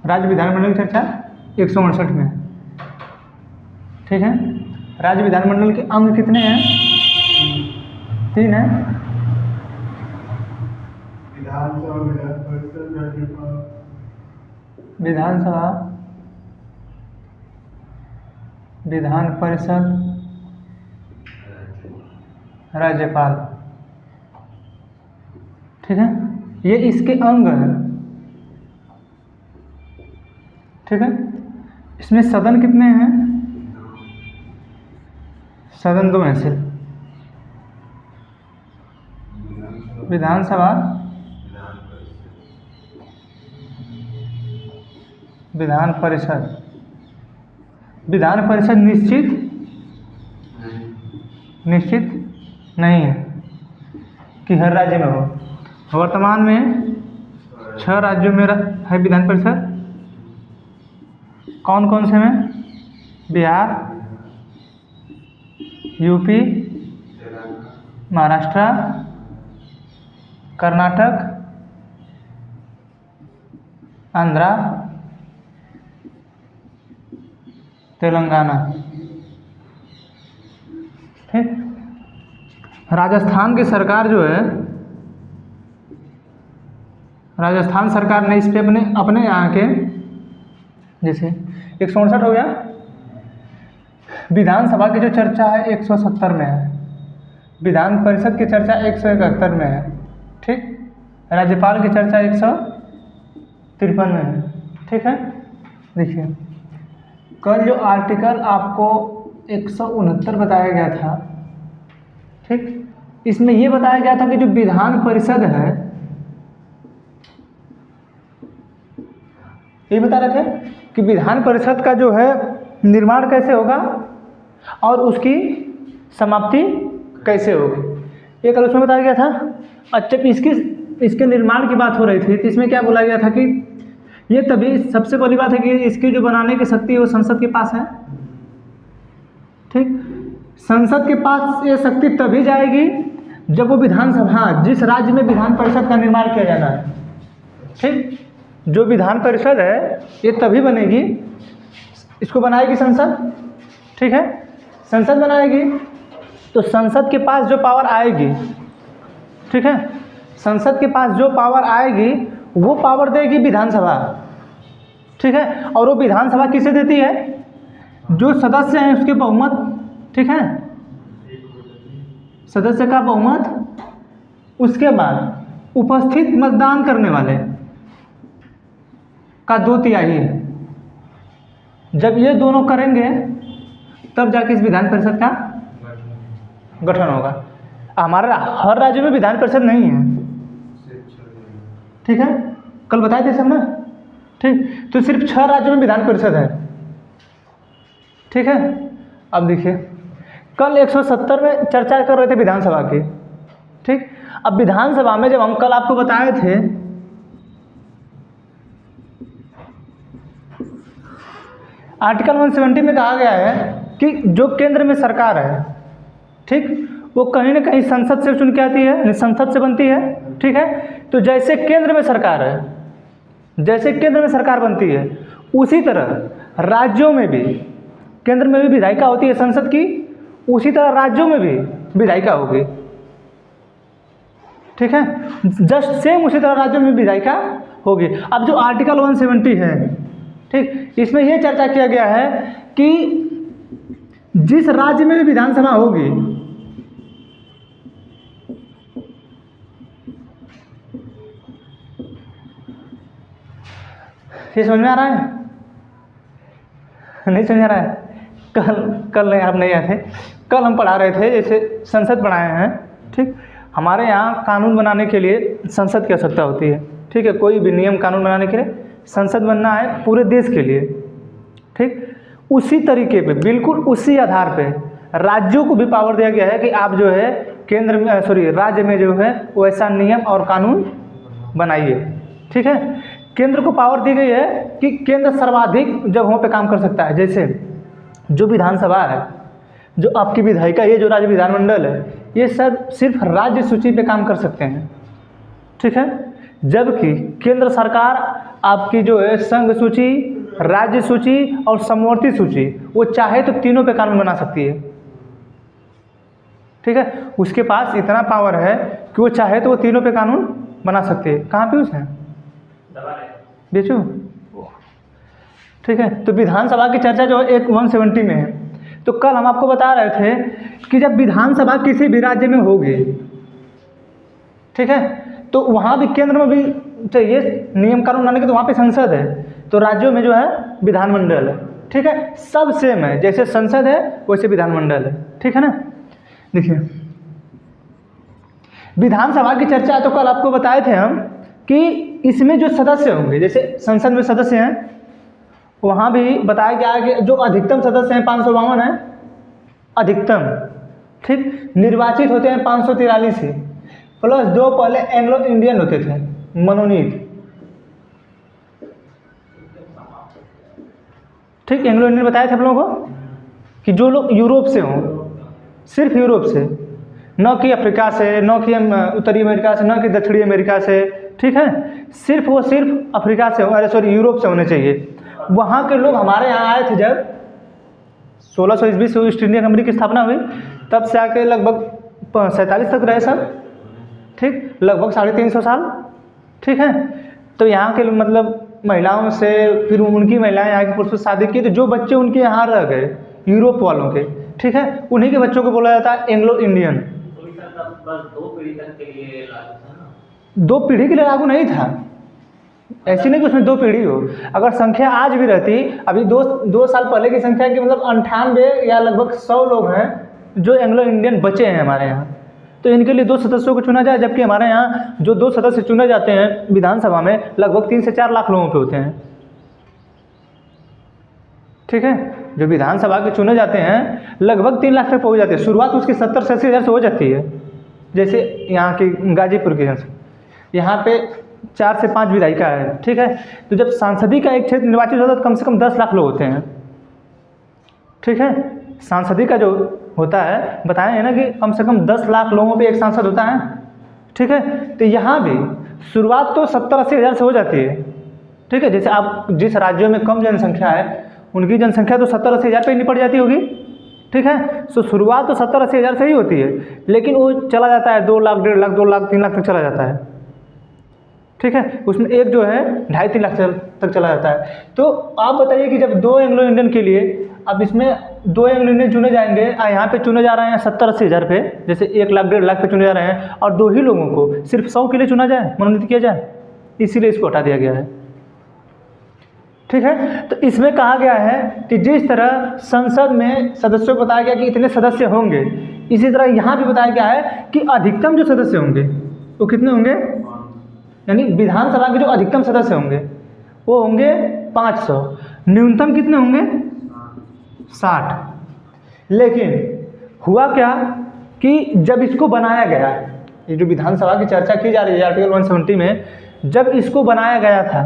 राज्य विधानमंडल की चर्चा 168 में है। ठीक है, राज्य विधानमंडल के अंग कितने हैं? 3 हैं। विधानसभा, विधान परिषद, राज्यपाल। ठीक है, ये इसके अंग हैं। ठीक है, इसमें सदन कितने हैं? सदन 2 हैं सिर्फ। विधानसभा, विधान परिषद। विधान परिषद निश्चित नहीं है कि हर राज्य में हो। वर्तमान में 6 राज्यों में है विधान परिषद। कौन कौन से में? बिहार, यूपी, महाराष्ट्र, कर्नाटक, आंध्रा, तेलंगाना। ठीक, राजस्थान की सरकार जो है, राजस्थान सरकार ने इस पे अपने यहाँ के जैसे 168 हो गया। विधानसभा की जो चर्चा है 170 में है। विधान परिषद की चर्चा 171 में है। ठीक, राज्यपाल की चर्चा 153 में है। ठीक है, देखिए कल जो आर्टिकल आपको 169 बताया गया था, ठीक, इसमें ये बताया गया था कि जो विधान परिषद है, ये बता रहे थे कि विधान परिषद का जो है निर्माण कैसे होगा और उसकी समाप्ति कैसे होगी, ये कल उसमें बताया गया था। अच्छा, इसके निर्माण की बात हो रही थी तो इसमें क्या बोला गया था कि ये तभी, सबसे पहली बात है कि इसकी जो बनाने की शक्ति है वो संसद के पास है। ठीक, संसद के पास ये शक्ति तभी जाएगी जब वो विधानसभा, जिस राज्य में विधान परिषद का निर्माण किया जाना है, ठीक, जो विधान परिषद है ये तभी बनेगी, इसको बनाएगी संसद। ठीक है, संसद बनाएगी तो संसद के पास जो पावर आएगी, ठीक है, संसद के पास जो पावर आएगी वो पावर देगी विधानसभा। ठीक है, और वो विधानसभा किसे देती है? जो सदस्य हैं उसके बहुमत। ठीक है, सदस्य का बहुमत, उसके बाद उपस्थित मतदान करने वाले का 2/3 है। जब ये दोनों करेंगे तब जाके इस विधान परिषद का गठन होगा। हमारा हर राज्य में विधान परिषद नहीं है। ठीक है, कल बताए थे सब ना। ठीक, तो सिर्फ 6 राज्यों में विधान परिषद है। ठीक है, अब देखिए कल 170 में चर्चा कर रहे थे विधानसभा की। ठीक, अब विधानसभा में जब हम कल आपको बताए थे आर्टिकल 170 में कहा गया है कि जो केंद्र में सरकार है, ठीक, वो कहीं ना कहीं संसद से चुन के आती है, संसद से बनती है। ठीक है, तो जैसे केंद्र में सरकार है, जैसे केंद्र में सरकार बनती है, उसी तरह राज्यों में भी, केंद्र में भी विधायिका होती है संसद की, उसी तरह राज्यों में भी विधायिका होगी। ठीक है, जस्ट सेम उसी तरह राज्यों में विधायिका होगी। अब जो आर्टिकल 170 है, ठीक, इसमें यह चर्चा किया गया है कि जिस राज्य में भी विधानसभा होगी, ये समझ में आ रहा है? नहीं समझ आ रहा है? कल नहीं, आप नहीं आए थे। कल हम पढ़ा रहे थे, जैसे संसद बनाए हैं। ठीक, हमारे यहाँ कानून बनाने के लिए संसद की आवश्यकता होती है। ठीक है, कोई भी नियम कानून बनाने के लिए संसद बनना है पूरे देश के लिए। ठीक, उसी तरीके पे, बिल्कुल उसी आधार पे राज्यों को भी पावर दिया गया है कि आप जो है केंद्र में, राज्य में जो है वैसा नियम और कानून बनाइए। ठीक है, केंद्र को पावर दी गई है कि केंद्र सर्वाधिक जगहों पे काम कर सकता है। जैसे जो विधानसभा है, जो आपकी विधायिका, ये जो राज्य विधानमंडल है, ये सब सिर्फ राज्य सूची पे काम कर सकते हैं। ठीक है, जबकि केंद्र सरकार आपकी जो है संघ सूची, राज्य सूची और समवर्ती सूची, वो चाहे तो तीनों पे कानून बना सकती है। ठीक है, उसके पास इतना पावर है कि वो चाहे तो वो तीनों पे कानून बना सकती है। कहाँ पे उसने बेचू? ठीक है, तो विधानसभा की चर्चा जो है एक 170 में है। तो कल हम आपको बता रहे थे कि जब विधानसभा किसी भी राज्य में होगी, ठीक है, तो वहाँ भी केंद्र में भी चाहिए नियम कानून बनाने के, तो वहाँ पे संसद है, तो राज्यों में जो है विधानमंडल है। ठीक है, सब सेम है, जैसे संसद है वैसे विधानमंडल है। ठीक है ना। देखिए, विधानसभा की चर्चा तो कल आपको बताए थे हम कि इसमें जो सदस्य होंगे, जैसे संसद में सदस्य हैं, वहाँ भी बताया गया है कि जो अधिकतम सदस्य हैं 552 हैं अधिकतम। ठीक, निर्वाचित होते हैं 543 ही, प्लस 2 पहले एंग्लो इंडियन होते थे मनोनीत। ठीक, एंग्लो इंडियन बताया था आप लोगों को कि जो लोग यूरोप से हों, सिर्फ यूरोप से, न कि अफ्रीका से, न कि उत्तरी अमेरिका से, न कि दक्षिणी अमेरिका से। ठीक है, सिर्फ वो सिर्फ अफ्रीका से, अरे सॉरी यूरोप से होने चाहिए। वहाँ के लोग हमारे यहाँ आए थे जब 1600 ईस्वी से ईस्ट इंडिया कंपनी की स्थापना हुई, तब से आके लगभग 47 तक रहे सब। ठीक, लगभग 350 साल। ठीक है, तो यहाँ के मतलब महिलाओं से, फिर उनकी महिलाएं यहाँ के पुरुषों से शादी की, तो जो बच्चे उनके यहाँ रह गए यूरोप वालों के, ठीक है, उन्हीं के बच्चों को बोला जाता है एंग्लो इंडियन। बस 2 पीढ़ी तक के लिए लागू था ना? 2 पीढ़ी के लिए लागू नहीं था, ऐसी नहीं कि उसमें 2 पीढ़ी हो। अगर संख्या आज भी रहती, अभी 2 साल पहले की संख्या की मतलब 98 या लगभग 100 लोग हैं जो एंग्लो इंडियन बचे हैं हमारे यहाँ, तो इनके लिए 2 सदस्यों को चुना जाए, जबकि हमारे यहाँ जो 2 सदस्य चुने जाते हैं विधानसभा में लगभग 3 से 4 लाख लोगों पे होते हैं। ठीक है, जो विधानसभा के चुने जाते हैं लगभग 3 लाख तक पहुँच जाते हैं। शुरुआत उसकी 70 से 80 हज़ार से हो जाती है, जैसे यहाँ की गाजीपुर की जनसंख्या, यहाँ पे 4 से 5 विधायिका है। ठीक है, तो जब सांसदी का एक क्षेत्र निर्वाचित होता है तो कम से कम 10 लाख लोग होते हैं। ठीक है, सांसदी का जो होता है बताए हैं ना कि कम से कम 10 लाख लोगों पे एक सांसद होता है। ठीक है, तो यहाँ भी शुरुआत तो 70-80 हज़ार से हो जाती है। ठीक है, जैसे आप जिस राज्यों में कम जनसंख्या है उनकी जनसंख्या तो 70-80 हज़ार पे निपट जाती होगी। ठीक है, तो शुरुआत तो 70-80 हज़ार से ही होती है, लेकिन वो चला जाता है 2 लाख, 1.5 लाख, 2 लाख, 3 लाख तक चला जाता है। ठीक है, उसमें एक जो है 2.5-3 लाख तक चला जाता है। तो आप बताइए कि जब 2 एंग्लो इंडियन के लिए, अब इसमें 2 एंग्लो इंडियन चुने जाएंगे, यहाँ पे चुने जा रहे हैं 70-80 हज़ार पे, जैसे 1 लाख, 1.5 लाख पे चुने जा रहे हैं, और 2 ही लोगों को सिर्फ 100 के लिए चुना जाए, मनोनीत किया जाए, इसीलिए इसको हटा दिया गया है। ठीक है, तो इसमें कहा गया है कि जिस तरह संसद में सदस्यों को बताया गया कि इतने सदस्य होंगे, इसी तरह यहाँ भी बताया गया है कि अधिकतम जो सदस्य होंगे वो कितने होंगे, यानी विधानसभा के जो अधिकतम सदस्य होंगे वो होंगे 500, न्यूनतम कितने होंगे 60। लेकिन हुआ क्या कि जब इसको बनाया गया, ये जो विधानसभा की चर्चा की जा रही है आर्टिकल 170 में, जब इसको बनाया गया था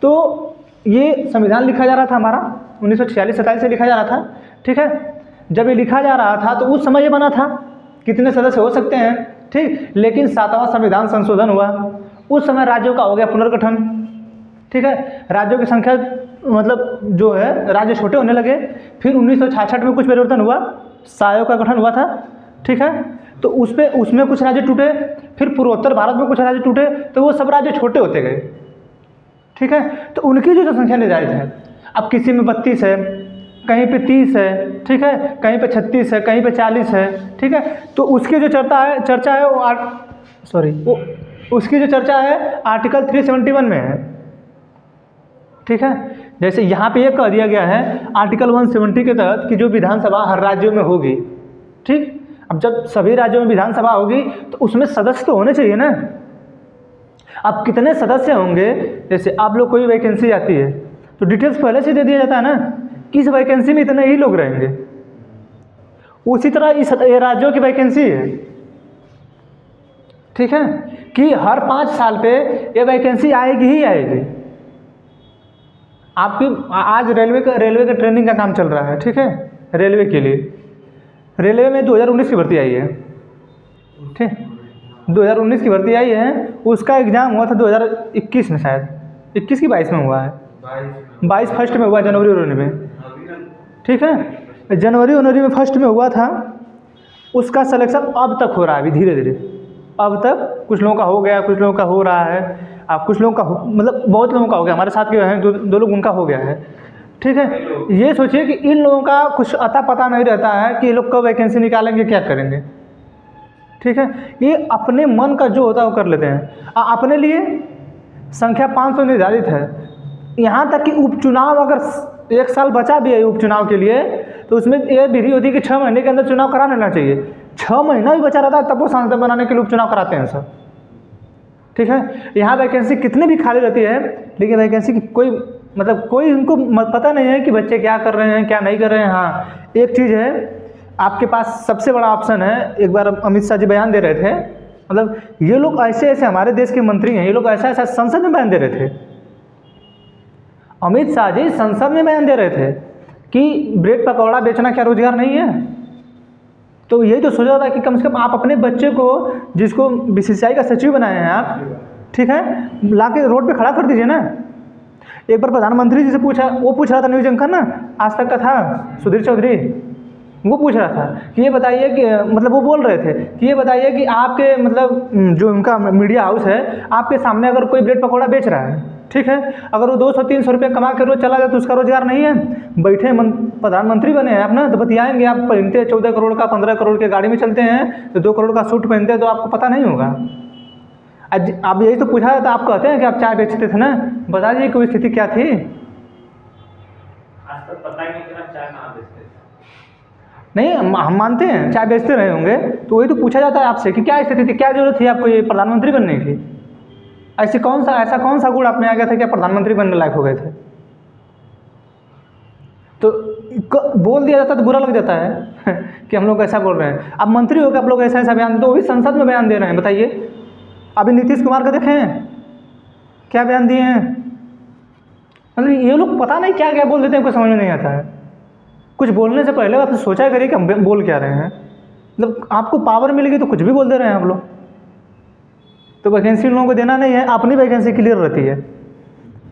तो ये संविधान लिखा जा रहा था हमारा 1946-47 से लिखा जा रहा था। ठीक है, जब ये लिखा जा रहा था तो उस समय ये बना था कितने सदस्य हो सकते हैं। ठीक, लेकिन 7वां संविधान संशोधन हुआ, उस समय राज्यों का हो गया पुनर्गठन। ठीक है, राज्यों की संख्या मतलब जो है राज्य छोटे होने लगे। फिर 1966 में कुछ परिवर्तन हुआ, सायों का गठन हुआ था। ठीक है, तो उसमें कुछ राज्य टूटे, फिर पूर्वोत्तर भारत में कुछ राज्य टूटे, तो वो सब राज्य छोटे होते गए। ठीक है, तो उनकी जो संख्या निर्धारित है, अब किसी में 32 है, कहीं पे 30 है, ठीक है, कहीं पे 36 है, कहीं पे 40 है। ठीक है, तो उसकी जो चर्चा है वो उसकी जो चर्चा है आर्टिकल 371 में है। ठीक है, जैसे यहाँ पे ये कह दिया गया है आर्टिकल 170 के तहत कि जो विधानसभा हर राज्यों में होगी। ठीक, अब जब सभी राज्यों में विधानसभा होगी तो उसमें सदस्य तो होने चाहिए ना। अब कितने सदस्य होंगे, जैसे आप लोग कोई वैकेंसी आती है तो डिटेल्स पहले से दे दिया जाता है ना, किस वैकेंसी में इतने ही लोग रहेंगे। उसी तरह इस राज्यों की वैकेंसी है। ठीक है, कि हर 5 साल पे ये वैकेंसी आएगी ही आएगी। आपकी आज रेलवे का ट्रेनिंग का काम चल रहा है। ठीक है, रेलवे के लिए, रेलवे में 2019 की भर्ती आई है। ठीक, 2019 की भर्ती आई है, उसका एग्ज़ाम हुआ था 2021 में शायद, 21 की 22 में हुआ है, 22 फर्स्ट में हुआ, जनवरी उन्होंने में, ठीक है। जनवरी उन्होंने में फर्स्ट में हुआ था, उसका सिलेक्शन अब तक हो रहा है अभी धीरे धीरे। अब तक कुछ लोगों का हो गया, कुछ लोगों का हो रहा है, अब कुछ लोगों का मतलब बहुत लोगों का हो गया, हमारे साथ के हैं दो लोग, उनका हो गया है, ठीक है। ये सोचिए कि इन लोगों का कुछ अता पता नहीं रहता है कि ये लोग कब वैकेंसी निकालेंगे, क्या करेंगे, ठीक है। ये अपने मन का जो होता है वो कर लेते हैं। अपने लिए संख्या 500 निर्धारित है। यहाँ तक कि उपचुनाव अगर 1 साल बचा भी है उपचुनाव के लिए, तो उसमें ये विधि होती है कि 6 महीने के अंदर चुनाव करा लेना चाहिए। 6 महीना भी बचा रहता है तब वो सांसद बनाने के लिए उपचुनाव कराते हैं सब, ठीक है। यहाँ वैकेंसी कितनी भी खाली रहती है, लेकिन वैकेंसी की कोई मतलब कोई उनको पता नहीं है कि बच्चे क्या कर रहे हैं, क्या नहीं कर रहे हैं। हाँ, एक चीज़ है, आपके पास सबसे बड़ा ऑप्शन है। एक बार अमित शाह जी बयान दे रहे थे, मतलब ये लोग ऐसे ऐसे हमारे देश के मंत्री हैं, ये लोग ऐसा ऐसा संसद में बयान दे रहे थे। अमित शाह जी संसद में बयान दे रहे थे कि ब्रेड पकौड़ा बेचना क्या रोजगार नहीं है। तो यही तो सोचा था कि कम से कम आप अपने बच्चे को, जिसको बीसीसीआई का सचिव बनाए हैं आप, ठीक है, ला के रोड पे खड़ा कर दीजिए ना। एक बार प्रधानमंत्री जी से पूछा, वो पूछ रहा था न्यूज़ एंकर ना, आज तक का था सुधीर चौधरी, वो पूछ रहा था कि ये बताइए कि मतलब वो बोल रहे थे कि ये बताइए कि आपके मतलब जो उनका मीडिया हाउस है, आपके सामने अगर कोई ब्रेड पकौड़ा बेच रहा है, ठीक है, अगर वो 200-300 रुपये कमा कर रोज चला जाए तो उसका रोजगार नहीं है। बैठे प्रधानमंत्री बने हैं आप ना, तो बतियाएंगे। आप पहनते 14 करोड़ का, 15 करोड़ के गाड़ी में चलते हैं, तो 2 करोड़ का सूट पहनते हैं, तो आपको पता नहीं होगा। आज आप यही तो पूछा तो आप कहते हैं कि आप चाय बेचते थे ना, बता दीजिए कोई स्थिति क्या थी। आज तक पता ही नहीं चला चाय कहाँ बेचते थे। नहीं, हम मानते हैं चाय बेचते रहे होंगे, तो वही तो पूछा जाता है आपसे कि क्या स्थिति थी, क्या जरूरत थी आपको ये प्रधानमंत्री बनने की। ऐसा कौन सा गुण आप में आ गया था कि आप प्रधानमंत्री बनने लायक हो गए थे। तो बोल दिया जाता तो बुरा लग जाता है कि हम लोग ऐसा बोल रहे हैं। अब मंत्री हो गए आप लोग ऐसा ऐसा बयान, तो वो भी संसद में बयान दे रहे हैं। बताइए, अभी नीतीश कुमार का देखें क्या बयान दिए हैं। मतलब ये लोग पता नहीं क्या क्या बोल देते हैं, कुछ समझ में नहीं आता है। कुछ बोलने से पहले आप सोचा करिए कि हम बोल क्या रहे हैं। मतलब आपको पावर मिलेगी तो कुछ भी बोल दे रहे हैं आप लोग। तो वैकेंसी इन लोगों को देना नहीं है, अपनी वैकेंसी क्लियर रहती है,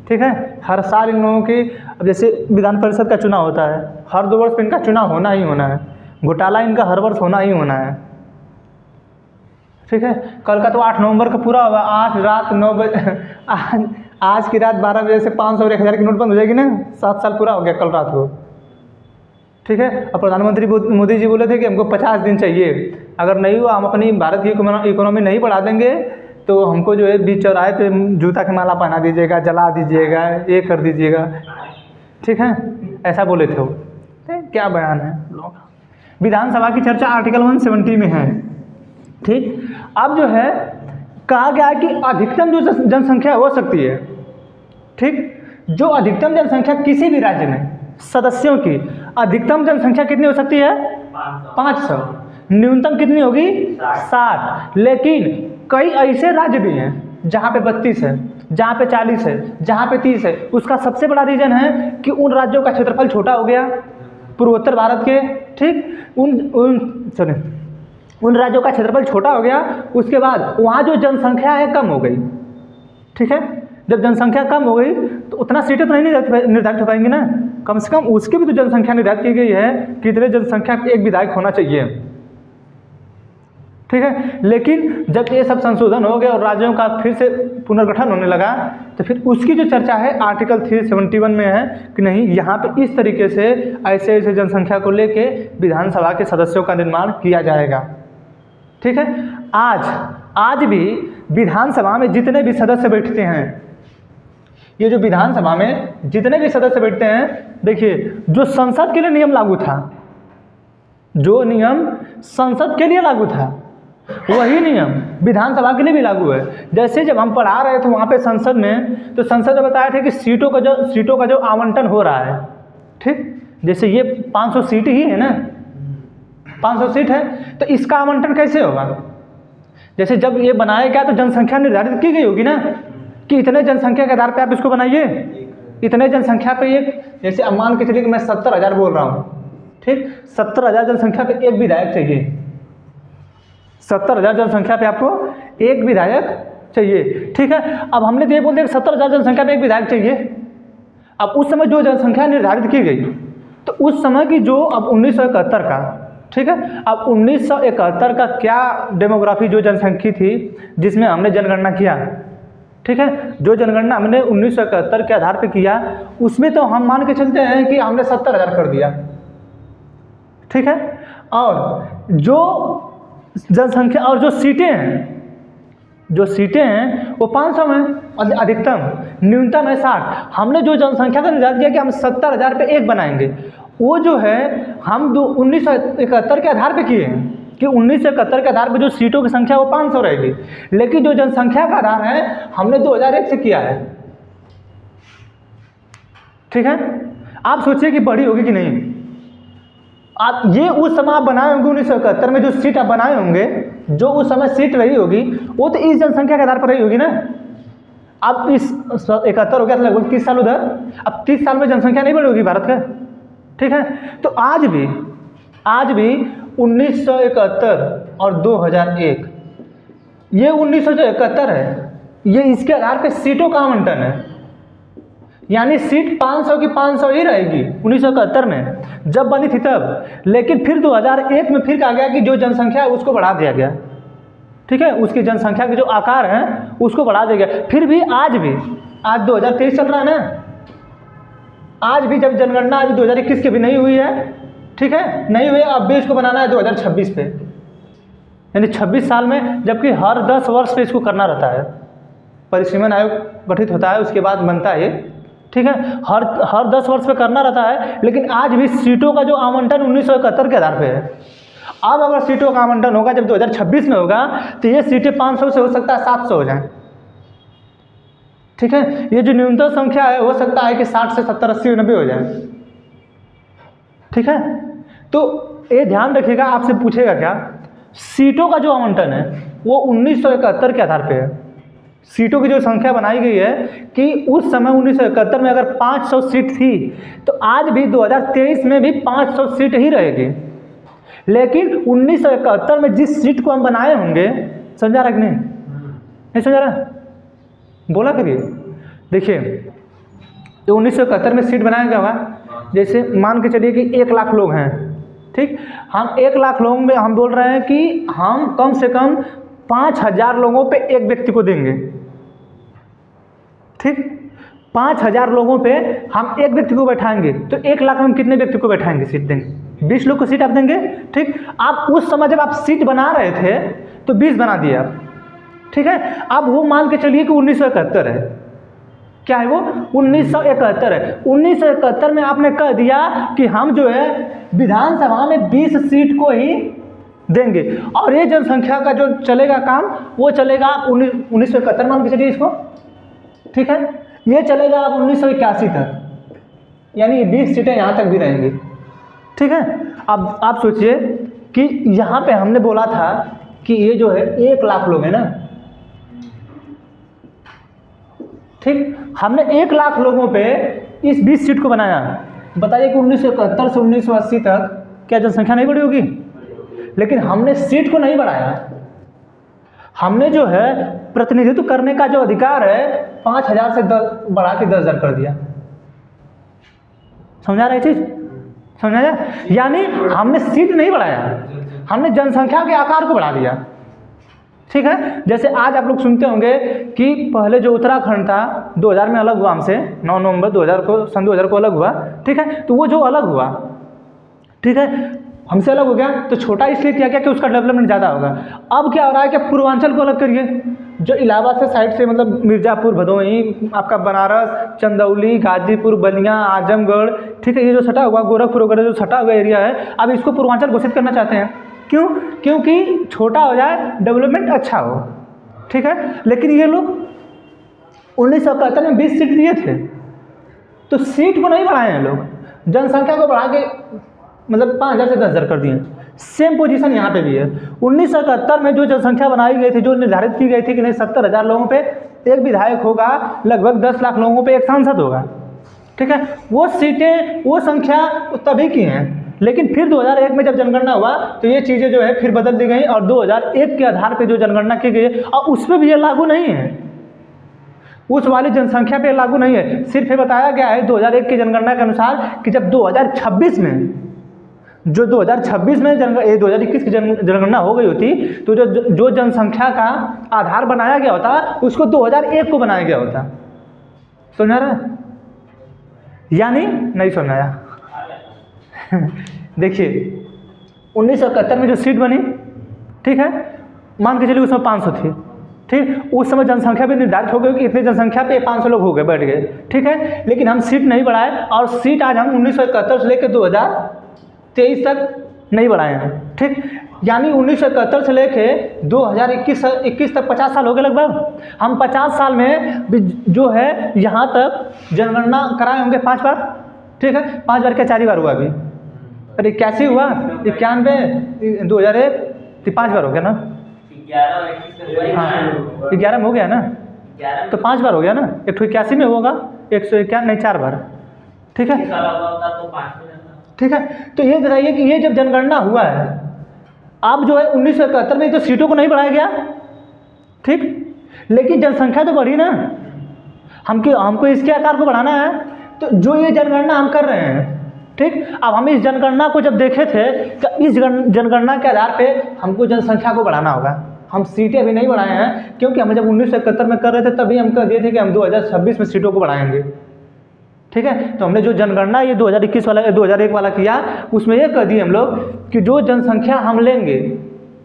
ठीक है। हर साल इन लोगों की, अब जैसे विधान परिषद का चुनाव होता है, हर 2 वर्ष पर इनका चुनाव होना ही होना है। घोटाला इनका हर वर्ष होना ही होना है, ठीक है। कल का तो 8 नवंबर का पूरा होगा। आज रात 9 बजे आज की रात 12 बजे से 500 और 1000 की नोट बंद हो जाएगी ना। 7 साल पूरा हो गया कल रात को, ठीक है। और प्रधानमंत्री मोदी जी बोले थे कि हमको 50 दिन चाहिए, अगर नहीं हुआ हम अपनी भारत की इकोनॉमी नहीं बढ़ा देंगे तो हमको जो है बीच चौराहे पे जूता की माला पहना दीजिएगा, जला दीजिएगा, ये कर दीजिएगा, ठीक है। ऐसा बोले थे वो। क्या बयान है लोगों का। विधानसभा की चर्चा आर्टिकल 170 में है, ठीक। अब जो है कहा गया है कि अधिकतम जो जनसंख्या हो सकती है, ठीक, जो अधिकतम जनसंख्या किसी भी राज्य में सदस्यों की अधिकतम जनसंख्या कितनी हो सकती है? 500। न्यूनतम कितनी होगी? 60। लेकिन कई ऐसे राज्य भी हैं जहाँ पे 32 है, जहाँ पे 40 है, जहाँ पे 30 है। उसका सबसे बड़ा रीज़न है कि उन राज्यों का क्षेत्रफल छोटा हो गया पूर्वोत्तर भारत के, ठीक। उन राज्यों का क्षेत्रफल छोटा हो गया, उसके बाद वहाँ जो जनसंख्या है कम हो गई, ठीक है। जब जनसंख्या कम हो गई तो उतना सीटें तो नहीं निर्धारित हो पाएंगी ना, कम से कम उसकी भी तो जनसंख्या निर्धारित की गई है कि इतने जनसंख्या पे एक विधायक होना चाहिए, ठीक है। लेकिन जब ये सब संशोधन हो गया और राज्यों का फिर से पुनर्गठन होने लगा, तो फिर उसकी जो चर्चा है आर्टिकल 371 में है कि नहीं, यहाँ पे इस तरीके से ऐसे ऐसे जनसंख्या को लेके विधानसभा के सदस्यों का निर्माण किया जाएगा, ठीक है। आज भी विधानसभा में जितने भी सदस्य बैठते हैं, ये जो विधानसभा में जितने भी सदस्य बैठते हैं, देखिए जो संसद के लिए नियम लागू था, जो नियम संसद के लिए लागू था वही नियम विधानसभा के लिए भी लागू है। जैसे जब हम पढ़ा रहे थे वहाँ पे संसद में, तो संसद में बताया था कि सीटों का जो आवंटन हो रहा है, ठीक, जैसे ये 500 सीट ही है ना, 500 सीट है, तो इसका आवंटन कैसे होगा। जैसे जब ये बनाया गया तो जनसंख्या निर्धारित की गई होगी ना कि इतने जनसंख्या के आधार पे आप इसको बनाइए, इतने जनसंख्या पे एक, जैसे अब मान के चलिए कि मैं 70,000 बोल रहा हूँ, ठीक, 70,000 जनसंख्या पे एक विधायक चाहिए। 70,000 जनसंख्या पे आपको एक विधायक चाहिए, ठीक है। अब हमने तो ये बोल दिया कि 70,000 जनसंख्या में एक विधायक चाहिए। अब उस समय जो जनसंख्या निर्धारित की गई, तो उस समय की जो अब 1971 का, ठीक है, अब 1971 का क्या डेमोग्राफी जो जनसंख्या थी जिसमें हमने जनगणना किया, ठीक है, जो जनगणना हमने 1971 के आधार पे किया, उसमें तो हम मान के चलते हैं कि हमने 70,000 कर दिया, ठीक है। और जो जनसंख्या और जो सीटें हैं, वो 500 में अधिकतम, न्यूनतम है 60। हमने जो जनसंख्या का निर्धारित किया कि हम 70,000 पे एक बनाएंगे, वो जो है हम 1971 के आधार पे किए हैं कि 1971 के आधार पे जो सीटों की संख्या वो 500 रहेगी, लेकिन जो जनसंख्या का आधार है हमने 2001 से किया है, ठीक है। आप सोचिए कि बढ़ी होगी कि नहीं। आप ये उस समय आप बनाए होंगे 1971 में जो सीट आप बनाए होंगे, जो उस समय सीट रही होगी, वो तो इस जनसंख्या के आधार पर रही होगी ना। अब इस 71 हो गया लगभग 30 साल उधर, अब 30 साल में जनसंख्या नहीं बढ़ी होगी भारत का, ठीक है। तो आज भी 1971 और 2001, ये 1971 है, ये इसके आधार पर सीटों का आवंटन है, यानी सीट 500 की 500 ही रहेगी 1971 में जब बनी थी तब। लेकिन फिर 2001 में फिर कहा गया कि जो जनसंख्या है उसको बढ़ा दिया गया, ठीक है, उसकी जनसंख्या के जो आकार हैं उसको बढ़ा दिया गया। फिर भी आज 2023 चल रहा है ना, आज भी जब जनगणना अभी 2021 की भी नहीं हुई है, ठीक है, नहीं हुई, अब भी इसको बनाना है 2026 पे, यानी 26 साल में, जबकि हर 10 वर्ष पे इसको करना रहता है। परिसीमन आयोग गठित होता है, उसके बाद बनता है, ठीक है, हर 10 वर्ष पे करना रहता है। लेकिन आज भी सीटों का जो आवंटन 1971 के आधार पे है। अब अगर सीटों का आवंटन होगा जब 2026 में होगा, तो ये सीटें 500 से हो सकता है 700 हो जाएं, ठीक है। ये जो न्यूनतम संख्या है हो सकता है कि 60 से 70, 80, 90 हो जाए, ठीक है। तो ये ध्यान रखिएगा, आपसे पूछेगा क्या, सीटों का जो आवंटन है वो 1971 के आधार पे है। सीटों की जो संख्या बनाई गई है कि उस समय 1971 में अगर 500 सीट थी, तो आज भी 2023 में भी 500 सीट ही रहेगी। लेकिन 1971 में जिस सीट को हम बनाए होंगे, समझा रहा कि नहीं समझा रहा, बोला करिए। देखिए, 1971 में सीट बनाया गया होगा, जैसे मान के चलिए कि 1 लाख लोग हैं, ठीक, हम 1 लाख लोगों में हम बोल रहे हैं कि हम कम से कम 5,000 लोगों पे एक व्यक्ति को देंगे, ठीक, 5,000 लोगों पे हम एक व्यक्ति को बैठाएंगे, तो 1 लाख में हम कितने व्यक्ति को बैठाएंगे, सीट देंगे, 20 लोग को सीट आप देंगे, ठीक। आप उस समय जब आप सीट बना रहे थे तो 20 बना दिए आप, ठीक है। अब वो मान के चलिए कि 1971 है, क्या है वो 1971 है। 1971 में आपने कह दिया कि हम जो है विधानसभा में 20 सीट को ही देंगे, और ये जनसंख्या का जो चलेगा काम वो चलेगा 1971 मान के चलिए इसको, ठीक है, ये चलेगा अब 1981 तक, यानी 20 सीटें यहाँ तक भी रहेंगी, ठीक है। अब आप सोचिए कि यहाँ पे हमने बोला था कि ये जो है 1 लाख लोग हैं ना, ठीक, हमने 1 लाख लोगों पे इस 20 सीट को बनाया। बताइए कि 1971 से 1980 तक क्या जनसंख्या नहीं बढ़ी होगी, लेकिन हमने सीट को नहीं बढ़ाया, हमने जो है प्रतिनिधित्व करने का जो अधिकार है 5,000 से बढ़ा के 10,000 कर दिया। समझा रहे चीज, समझा, यानी हमने सीट नहीं बढ़ाया, हमने जनसंख्या के आकार को बढ़ा दिया, ठीक है। जैसे आज आप लोग सुनते होंगे कि पहले जो उत्तराखंड था 2000 में अलग हुआ हमसे, 9 नवंबर 2000 को, सन 2000 को अलग हुआ, ठीक है। तो वो जो अलग हुआ, ठीक है, हमसे अलग हो गया, तो छोटा इसलिए किया गया कि उसका डेवलपमेंट ज़्यादा होगा। अब क्या हो रहा है कि पूर्वांचल को अलग करिए, जो इलाहाबाद से साइड से, मतलब मिर्ज़ापुर, भदोही, आपका बनारस, चंदौली, गाजीपुर, बलिया, आजमगढ़, ठीक है, ये जो सटा हुआ गोरखपुर वगैरह जो सटा हुआ एरिया है, अब इसको पूर्वांचल घोषित करना चाहते हैं। क्यों? क्योंकि छोटा हो जाए, डेवलपमेंट अच्छा हो, ठीक है। लेकिन ये लोग 1971 में 20 सीट दिए थे, तो सीट को नहीं बढ़ाए हैं लोग, जनसंख्या को बढ़ा के मतलब 5,000 से 10,000 कर दिए। सेम पोजीशन यहाँ पे भी है। 1971 में जो जनसंख्या बनाई गई थी, जो निर्धारित की गई थी कि नहीं 70,000 लोगों पे एक विधायक होगा, लगभग 10 लाख लोगों पे एक सांसद होगा, ठीक है, वो सीटें, वो संख्या तभी की हैं लेकिन फिर 2001 में जब जनगणना हुआ तो ये चीज़ें जो है फिर बदल दी गई और 2001 के आधार पे जो जनगणना की गई है और उस पर भी ये लागू नहीं है, उस वाली जनसंख्या पे लागू नहीं है। सिर्फ ये बताया गया है 2001 की जनगणना के अनुसार कि जब 2026 में जो 2026 में 2021 की जनगणना हो गई होती तो जो जनसंख्या का आधार बनाया गया होता उसको 2001 को बनाया गया होता। समझ रहा है? यानी नहीं समझाया। देखिए 1971 में जो सीट बनी, ठीक है, मान के चलिए उसमें 500 थी, ठीक, उस समय जनसंख्या भी निर्धारित हो गई कि इतनी जनसंख्या पे 500 लोग हो गए, बैठ गए, ठीक है, लेकिन हम सीट नहीं बढ़ाए और सीट आज हम 1971 से लेकर 2023 तक नहीं बढ़ाए हैं, ठीक। यानी 1971 से लेके 2021 तक 50 साल हो गए लगभग। हम 50 साल में भी जो है यहाँ तक जनगणना कराए होंगे 5 बार, ठीक है, 5 बार क्या 4 बार हुआ अभी, अरे 81 हुआ, 91, 2001, 5 बार हो गया ना, 11 में हो गया ना, तो 5 बार हो गया ना, एक 81 में होगा, 191 नहीं 4 बार, ठीक है, ठीक है। तो ये बताइए कि ये जब जनगणना हुआ है, अब जो है 1971 में तो सीटों को नहीं बढ़ाया गया, ठीक, लेकिन जनसंख्या तो बढ़ी ना, हमको इसके आकार को बढ़ाना है, तो जो ये जनगणना हम कर रहे हैं, ठीक। अब हम इस जनगणना को जब देखे थे तो इस जनगणना के आधार पे हमको जनसंख्या को बढ़ाना होगा। हम सीटें अभी नहीं बढ़ाए हैं क्योंकि हम जब 1971 में कर रहे थे तभी हम कह दिए थे कि हम 2026 में सीटों को बढ़ाएंगे, ठीक है। तो हमने जो जनगणना ये 2021 वाला 2001 वाला किया उसमें ये कह दिए हम लोग कि जो जनसंख्या हम लेंगे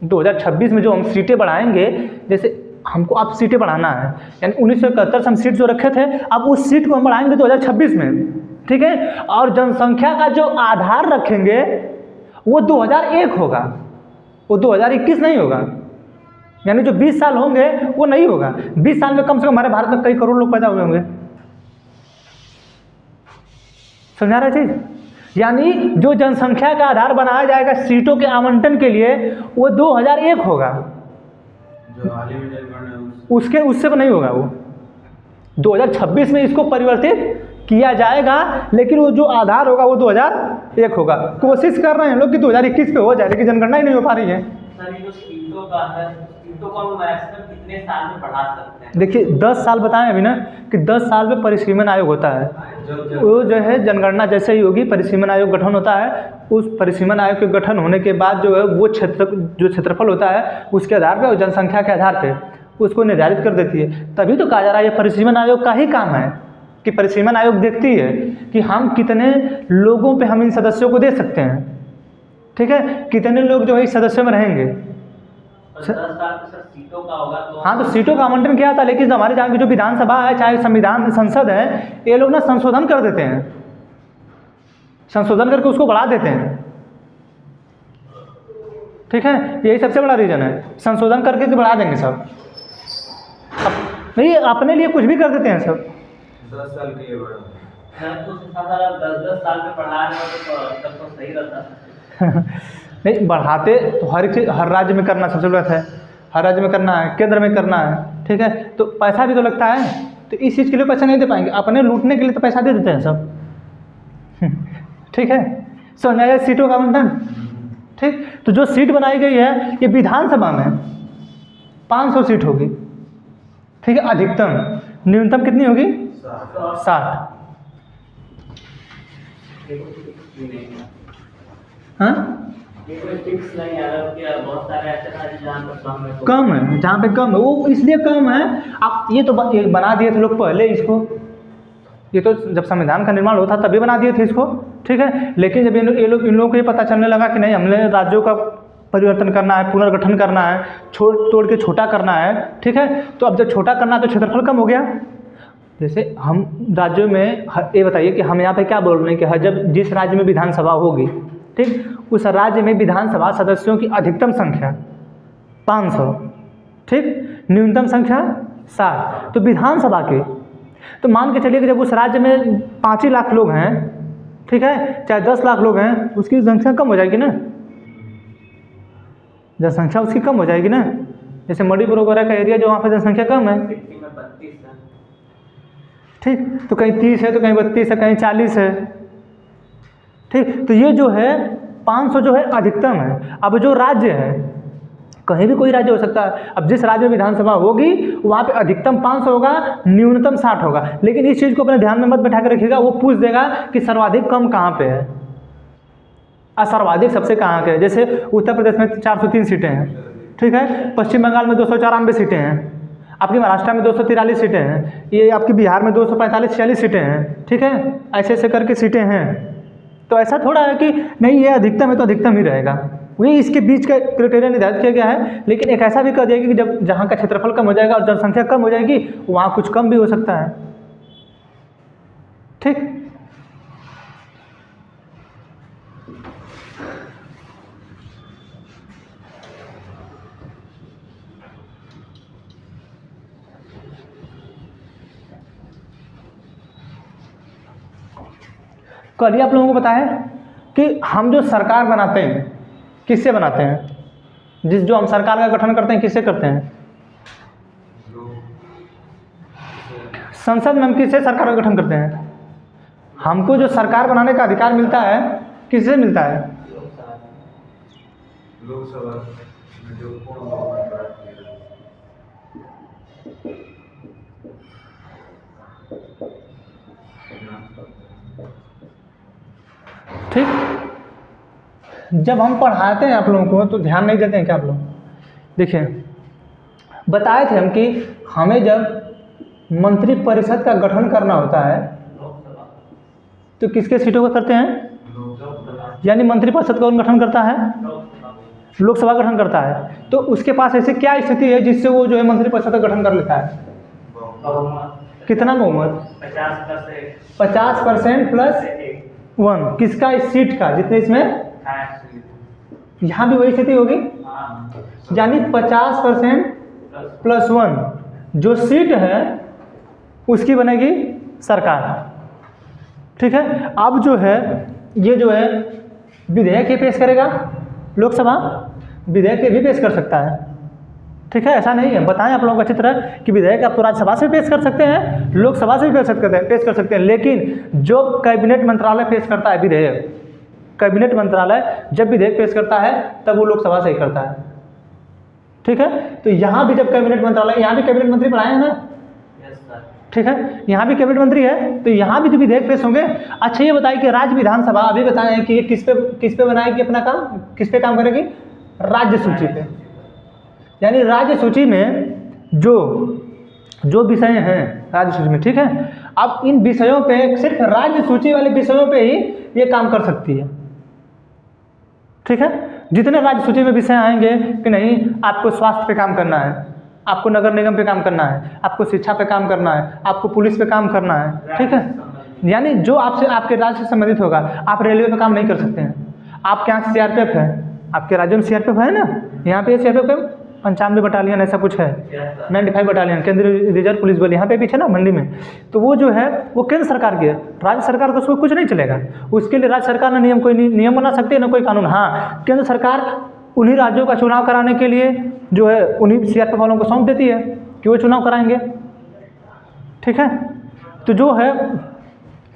2026 में जो हम सीटें बढ़ाएंगे, जैसे हमको अब सीटें बढ़ाना है, यानी 1971 से हम सीट जो रखे थे अब उस सीट को हम बढ़ाएंगे 2026 में, ठीक है, और जनसंख्या का जो आधार रखेंगे वो 2001 होगा, वो 2021 नहीं होगा, यानी जो 20 साल होंगे वो नहीं होगा। 20 साल में कम से कम हमारे भारत में कई करोड़ लोग पैदा हुए होंगे, समझा रहे चीज? यानी जो जनसंख्या का आधार बनाया जाएगा सीटों के आवंटन के लिए वो 2001 होगा, जो हाल ही में उसके उससे नहीं होगा, वो 2026 में इसको परिवर्तित किया जाएगा, लेकिन वो जो आधार होगा वो 2001 होगा। कोशिश कर रहे हैं हम लोग कि 2021 पे हो जाए, लेकिन जनगणना ही नहीं हो पा रही है। सर ये जो सीटों का है, सीटों को हम मैक्सिमम कितने साल में बढ़ा सकते हैं? देखिए 10 साल बताएं अभी ना कि 10 साल में परिसीमन आयोग होता है, वो जो है जनगणना जैसे ही होगी परिसीमन आयोग गठन होता है, उस परिसीमन आयोग के गठन होने के बाद जो है वो क्षेत्रफल होता है उसके आधार पर, जनसंख्या के आधार पर उसको निर्धारित कर देती है। तभी तो कहा जा रहा है ये परिसीमन आयोग का ही काम है कि परिसीमन आयोग देखती है कि हम कितने लोगों पे हम इन सदस्यों को दे सकते हैं, ठीक है, कितने लोग जो है इस सदस्यों में रहेंगे। 10 साल में सर सीटों का होगा तो हाँ, तो सीटों का आवंटन किया था, लेकिन हमारे जहाँ की जो विधानसभा है चाहे संविधान संसद है, ये लोग ना संशोधन कर देते हैं, संशोधन करके उसको बढ़ा देते हैं, ठीक है, यही सबसे बड़ा रीज़न है, संशोधन करके बढ़ा देंगे सब, नहीं अपने लिए कुछ भी कर देते हैं सब। 10 साल के लिए बढ़ा, तो 10 साल में बढ़ा रहे हो तो तब तो सही रहता। नहीं बढ़ाते तो हर राज्य में करना सबसे गलत है, हर राज्य में करना है, केंद्र में करना है, ठीक है, तो पैसा भी तो लगता है, तो इस चीज़ के लिए पैसा नहीं दे पाएंगे, अपने लूटने के लिए तो पैसा दे देते हैं सब, ठीक है। समझ आया सीटों का आवंटन, ठीक। तो जो सीट बनाई गई है ये विधानसभा में 500 सीट होगी, ठीक है, अधिकतम, न्यूनतम कितनी होगी 60। हाँ फिक्स नहीं है, बहुत सारे ऐसे हैं जहाँ पर कम है, जहाँ पे कम है वो इसलिए कम है। आप ये तो ये बना दिए थे लोग पहले इसको, ये तो जब संविधान का निर्माण होता तभी बना दिए थे इसको, ठीक है, लेकिन जब इन लोगों को ये पता चलने लगा कि नहीं हमने राज्यों का परिवर्तन करना है, पुनर्गठन करना है, तोड़ के छोटा करना है, ठीक है, तो अब जब छोटा करना है तो क्षेत्रफल कम हो गया। जैसे हम राज्यों में ये बताइए कि हम यहाँ पे क्या बोल रहे हैं कि जब जिस राज्य में विधानसभा होगी, ठीक, उस राज्य में विधानसभा सदस्यों की अधिकतम संख्या 500, ठीक, न्यूनतम संख्या 60, तो विधानसभा के तो मान के चलिए कि जब उस राज्य में 5 ही लाख लोग हैं, ठीक है, चाहे 10 लाख लोग हैं, उसकी जनसंख्या कम हो जाएगी ना, जनसंख्या उसकी कम हो जाएगी ना। जैसे मणिपुर वगैरह का एरिया जो वहाँ पर जनसंख्या कम है, ठीक, तो कहीं 30 है तो कहीं 32 है कहीं 40 है, ठीक। तो ये जो है 500 जो है अधिकतम है। अब जो राज्य है, कहीं भी कोई राज्य हो सकता है, अब जिस राज्य में विधानसभा होगी वहाँ पे अधिकतम 500 होगा, न्यूनतम 60 होगा। लेकिन इस चीज़ को अपने ध्यान में मत बैठा कर रखिएगा, वो पूछ देगा कि सर्वाधिक कम कहाँ पे है और सर्वाधिक सबसे कहाँ के है। जैसे उत्तर प्रदेश में 403 सीटें हैं, ठीक है, पश्चिम बंगाल में 294 सीटें हैं, आपकी महाराष्ट्र में 243 सीटें हैं, ये आपकी बिहार में 245-46 सीटें हैं, ठीक है, ऐसे ऐसे करके सीटें हैं। तो ऐसा थोड़ा है कि नहीं ये अधिकतम है तो अधिकतम ही रहेगा, वही इसके बीच का क्राइटेरिया निर्धारित किया गया है। लेकिन एक ऐसा भी कर दिया कि जब जहाँ का क्षेत्रफल कम हो जाएगा और जनसंख्या कम हो जाएगी वहाँ कुछ कम भी हो सकता है, ठीक। कल ही आप लोगों को पता है कि हम जो सरकार बनाते हैं किससे बनाते हैं, जो हम सरकार का गठन करते हैं किससे करते हैं, संसद में हम किससे सरकार का गठन करते हैं। हमको जो सरकार बनाने का अधिकार मिलता है किससे मिलता है, लोकसभा में जो पूर्ण बहुमत प्राप्त किया। ठीक। जब हम पढ़ाते हैं आप लोगों को तो ध्यान नहीं देते हैं क्या आप लोग। देखिए बताए थे हम कि हमें जब मंत्री परिषद का गठन करना होता है तो किसके सीटों का करते हैं, यानी मंत्री परिषद कौन गठन करता है, लोकसभा गठन करता है। तो उसके पास ऐसे क्या स्थिति है जिससे वो जो है मंत्री परिषद का गठन कर लेता है, कितना बहुमत, 50% प्लस 1 किसका, इस सीट का, जितने इसमें, यहाँ भी वही स्थिति होगी, यानी 50% प्लस 1 जो सीट है उसकी बनेगी सरकार, ठीक है। अब जो है ये जो है विधेयक ये पेश करेगा, लोकसभा विधेयक ये भी पेश कर सकता है, ठीक है। ऐसा नहीं है, बताएं आप लोगों को अच्छी तरह कि विधेयक आप तो राज्यसभा से पेश कर सकते हैं, लोकसभा से भी पेश कर सकते हैं, लेकिन जो कैबिनेट मंत्रालय पेश करता है विधेयक, कैबिनेट मंत्रालय जब विधेयक पेश करता है तब वो लोकसभा से ही करता है, ठीक है। तो यहाँ भी जब कैबिनेट मंत्रालय, यहाँ भी कैबिनेट मंत्री बनाए हैं ना, ठीक है, यहाँ भी कैबिनेट मंत्री है तो यहाँ भी तो विधेयक पेश होंगे। अच्छा ये बताइए कि राज्य विधानसभा अभी बताएं कि ये किस पे बनाएगी अपना काम, किस पे काम करेगी, राज्य सूची पे, यानी राज्य सूची में जो विषय हैं राज्य सूची में, ठीक है। अब इन विषयों पे सिर्फ राज्य सूची वाले विषयों पे ही ये काम कर सकती है, ठीक है। जितने राज्य सूची में विषय आएंगे कि नहीं आपको स्वास्थ्य पे काम करना है, आपको नगर निगम पे काम करना है, आपको शिक्षा पे काम करना है, आपको पुलिस पे काम करना है, ठीक है, यानी जो आपसे आपके राज्य से संबंधित होगा। आप रेलवे पे काम नहीं कर सकते हैं, आपके यहाँ CRPF है, आपके राज्य में CRPF है ना, यहाँ पे CRPF है 95 बटालियन ऐसा कुछ है, 95 बटालियन केंद्रीय रिजर्व पुलिस बल यहाँ पे पीछे ना मंडी में, तो वो जो है वो केंद्र सरकार की है, राज्य सरकार को उसको कुछ नहीं चलेगा। उसके लिए राज्य सरकार ने कोई नियम बना सकती है ना कोई कानून। हाँ, केंद्र सरकार उन्हीं राज्यों का चुनाव कराने के लिए जो है उन्हीं CRPF वालों को सौंप देती है कि वो चुनाव कराएंगे, ठीक है। तो जो है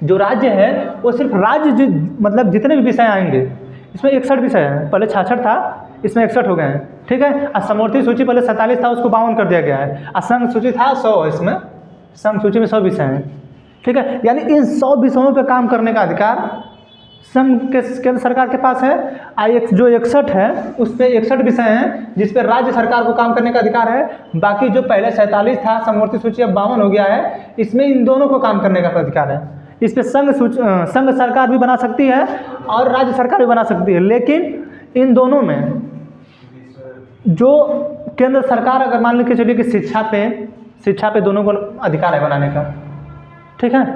जो राज्य है वो सिर्फ राज्य मतलब जितने भी विषय आएंगे, इसमें 61 विषय हैं, पहले 66 था, इसमें 61 हो गए हैं, ठीक है। और समवर्ती सूची पहले 47 था, उसको 52 कर दिया गया है, और संघ सूची था 100, इसमें संघ सूची में 100 विषय हैं, ठीक है। यानी इन 100 विषयों पर काम करने का अधिकार संघ के केंद्र सरकार के पास है। जो 61 है उस पर 61 विषय हैं जिस पर राज्य सरकार को काम करने का अधिकार है। बाकी जो पहले 47 था समवर्ती सूची अब 52 हो गया है, इसमें इन दोनों को काम करने का अधिकार है। इस पर संघ सरकार भी बना सकती है और राज्य सरकार भी बना सकती है, लेकिन इन दोनों में जो केंद्र सरकार अगर मान के चलिए कि शिक्षा पे दोनों को अधिकार है बनाने का, ठीक है।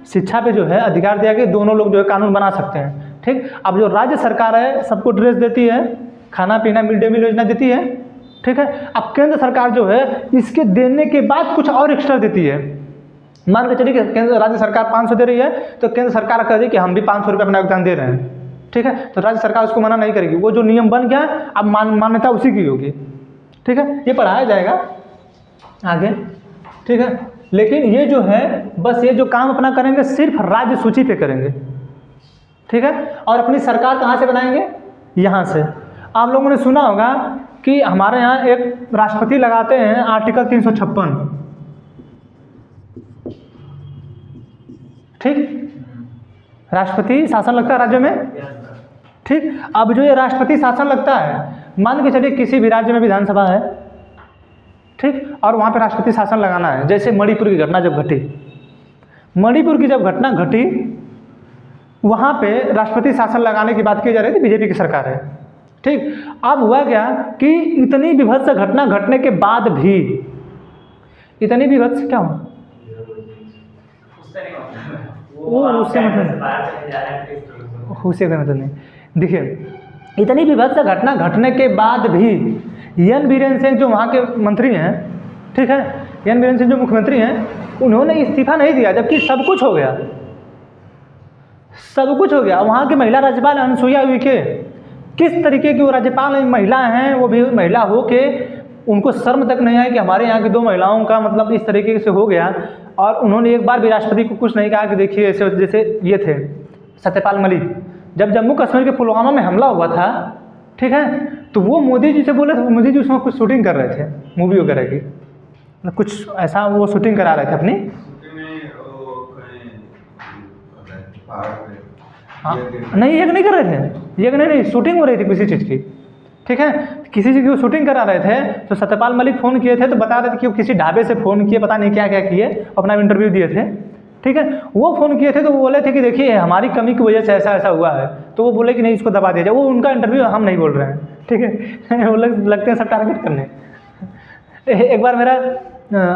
शिक्षा पे जो है अधिकार दिया गया, दोनों लोग जो है कानून बना सकते हैं, ठीक। अब जो राज्य सरकार है सबको ड्रेस देती है, खाना पीना मिड डे मील योजना देती है, ठीक है। अब केंद्र सरकार जो है इसके देने के बाद कुछ और एक्स्ट्रा देती है। मान के चलिए कि राज्य सरकार 500 दे रही है तो केंद्र सरकार कह दे कि हम भी 500 रुपये अपना योगदान दे रहे हैं, ठीक है। तो राज्य सरकार उसको मना नहीं करेगी, वो जो नियम बन गया अब मान्यता उसी की होगी, ठीक है। ये पढ़ाया जाएगा आगे, ठीक है। लेकिन ये जो है बस ये जो काम अपना करेंगे सिर्फ राज्य सूची पे करेंगे, ठीक है। और अपनी सरकार कहाँ से बनाएंगे, यहाँ से। आप लोगों ने सुना होगा कि हमारे यहाँ एक राष्ट्रपति लगाते हैं आर्टिकल 356, ठीक, राष्ट्रपति शासन लगता है राज्य में, ठीक। अब जो ये राष्ट्रपति शासन लगता है, मान के चलिए किसी भी राज्य में विधानसभा है, ठीक, और वहाँ पे राष्ट्रपति शासन लगाना है। जैसे मणिपुर की घटना जब घटी, मणिपुर की जब घटना घटी, वहाँ पे राष्ट्रपति शासन लगाने की बात की जा रही थी, बीजेपी की सरकार है, ठीक। अब हुआ क्या कि इतनी विभत्स घटना घटने के बाद भी, इतनी विभत्स क्या हुआ, उससे मतलब नहीं, देखिए इतनी विभत्स घटना घटने के बाद भी एन बीरेन सिंह जो वहाँ के मंत्री हैं, ठीक है, एन बीरेन सिंह जो मुख्यमंत्री हैं, उन्होंने इस्तीफा नहीं दिया, जबकि सब कुछ हो गया, सब कुछ हो गया। वहाँ की महिला राज्यपाल अनसुईया उइके, किस तरीके की वो राज्यपाल महिला हैं, वो भी महिला हो के उनको शर्म तक नहीं आई कि हमारे यहाँ की 2 महिलाओं का मतलब इस तरीके से हो गया। और उन्होंने एक बार भी राष्ट्रपति को कुछ नहीं कहा कि देखिए ऐसे, जैसे ये थे सत्यपाल मलिक, जब जम्मू कश्मीर के पुलवामा में हमला हुआ था, ठीक है, तो वो मोदी जी से बोले थे, मोदी जी उसमें कुछ शूटिंग कर रहे थे मूवी वगैरह की, कुछ ऐसा वो शूटिंग करा रहे थे अपनी। हाँ नहीं, ये नहीं कर रहे थे, ये नहीं, शूटिंग हो रही थी किसी चीज़ की, ठीक है, किसी चीज़ की शूटिंग करा रहे थे। तो सत्यपाल मलिक फ़ोन किए थे तो बता रहे थे कि वो किसी ढाबे से फ़ोन किए, पता नहीं क्या क्या किए, अपना इंटरव्यू दिए थे, ठीक है। वो फ़ोन किए थे तो वो बोले थे कि देखिए हमारी कमी की वजह से ऐसा ऐसा हुआ है, तो वो बोले कि नहीं इसको दबा दिया जाए। वो उनका इंटरव्यू, हम नहीं बोल रहे हैं, ठीक है। वो लगते हैं सब टारगेट करने। एक बार मेरा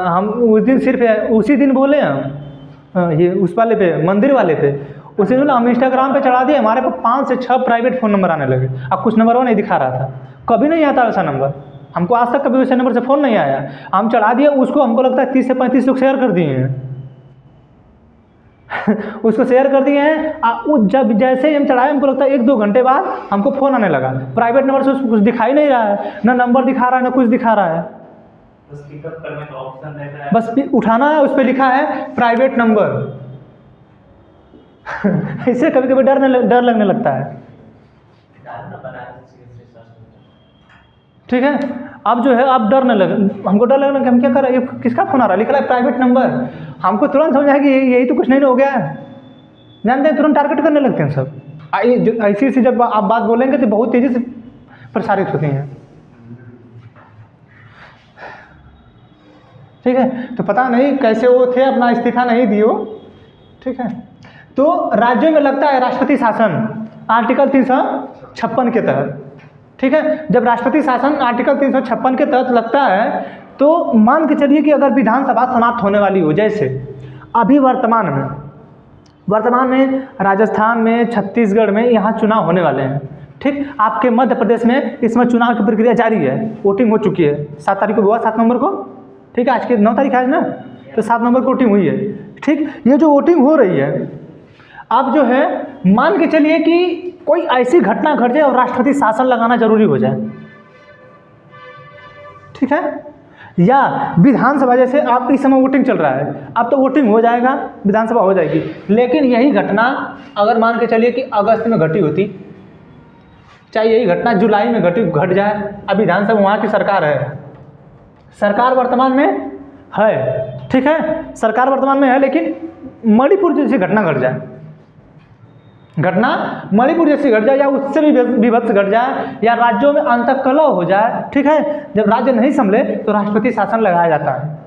हम उस दिन सिर्फ उसी दिन बोले हम ये उस वाले पे, मंदिर वाले पे, उसी दिन हम इंस्टाग्राम पे चढ़ा दिए, हमारे पास 5 से 6 प्राइवेट फ़ोन नंबर आने लगे। अब कुछ नंबर वो नहीं दिखा रहा था, कभी नहीं आता वैसा नंबर, हमको आज तक कभी वैसे नंबर से फ़ोन नहीं आया। हम चढ़ा दिए उसको, हमको लगता है 30 से 35 लोग शेयर कर दिए हैं। उसको शेयर कर दिए हैं, जब जैसे ही हम चढ़ाए हमको लगता है 1-2 घंटे बाद हमको फ़ोन आने लगा। प्राइवेट नंबर से उसको कुछ दिखाई नहीं रहा है, ना नंबर दिखा रहा है ना कुछ दिखा रहा है, बस पिकअप करने का ऑप्शन देख रहा है, बस उठाना है, उस पर लिखा है प्राइवेट नंबर। इससे कभी कभी डर लगने लगता है, ठीक है। अब जो है अब डर न लगे, हमको डर लगने कि हम क्या कर रहे हैं, ये किसका फ़ोन आ रहा है, लिखा है प्राइवेट नंबर। हमको तुरंत समझ आया कि यही तो कुछ नहीं हो गया है, जानते हैं, तुरंत टारगेट करने लगते हैं सब। ऐसी जब आप बात बोलेंगे तो बहुत तेज़ी से प्रसारित होती हैं, ठीक है। तो पता नहीं कैसे वो थे, अपना इस्तीफा नहीं दिए, ठीक है। तो राज्यों में लगता है राष्ट्रपति शासन आर्टिकल 356 के तहत, ठीक है। जब राष्ट्रपति शासन आर्टिकल 356 के तहत लगता है तो मान के चलिए कि अगर विधानसभा समाप्त होने वाली हो, जैसे अभी वर्तमान में राजस्थान में, छत्तीसगढ़ में यहाँ चुनाव होने वाले हैं, ठीक। आपके मध्य प्रदेश में इस समय चुनाव की प्रक्रिया जारी है, वोटिंग हो चुकी है, 7 तारीख को हुआ, 7 नवंबर को, ठीक है। आज के 9 तारीख आज ना, तो 7 नवंबर को वोटिंग हुई है, ठीक। ये जो वोटिंग हो रही है, अब जो है मान के चलिए कि कोई ऐसी घटना घट जाए और राष्ट्रपति शासन लगाना जरूरी हो जाए, ठीक है। या विधानसभा, जैसे आप इस समय वोटिंग चल रहा है, अब तो वोटिंग हो जाएगा, विधानसभा हो जाएगी, लेकिन यही घटना अगर मान के चलिए कि अगस्त में घटी होती, चाहे यही घटना जुलाई में घट जाए, अब विधानसभा वहाँ की सरकार है, सरकार वर्तमान में है, ठीक है, सरकार वर्तमान में है, लेकिन मणिपुर जैसी घटना घट जाए, मणिपुर जैसी घट जाए, या उससे भी विभत्स घट जाए, या राज्यों में अंतकलह हो जाए, ठीक है। जब राज्य नहीं संभले तो राष्ट्रपति शासन लगाया जाता है,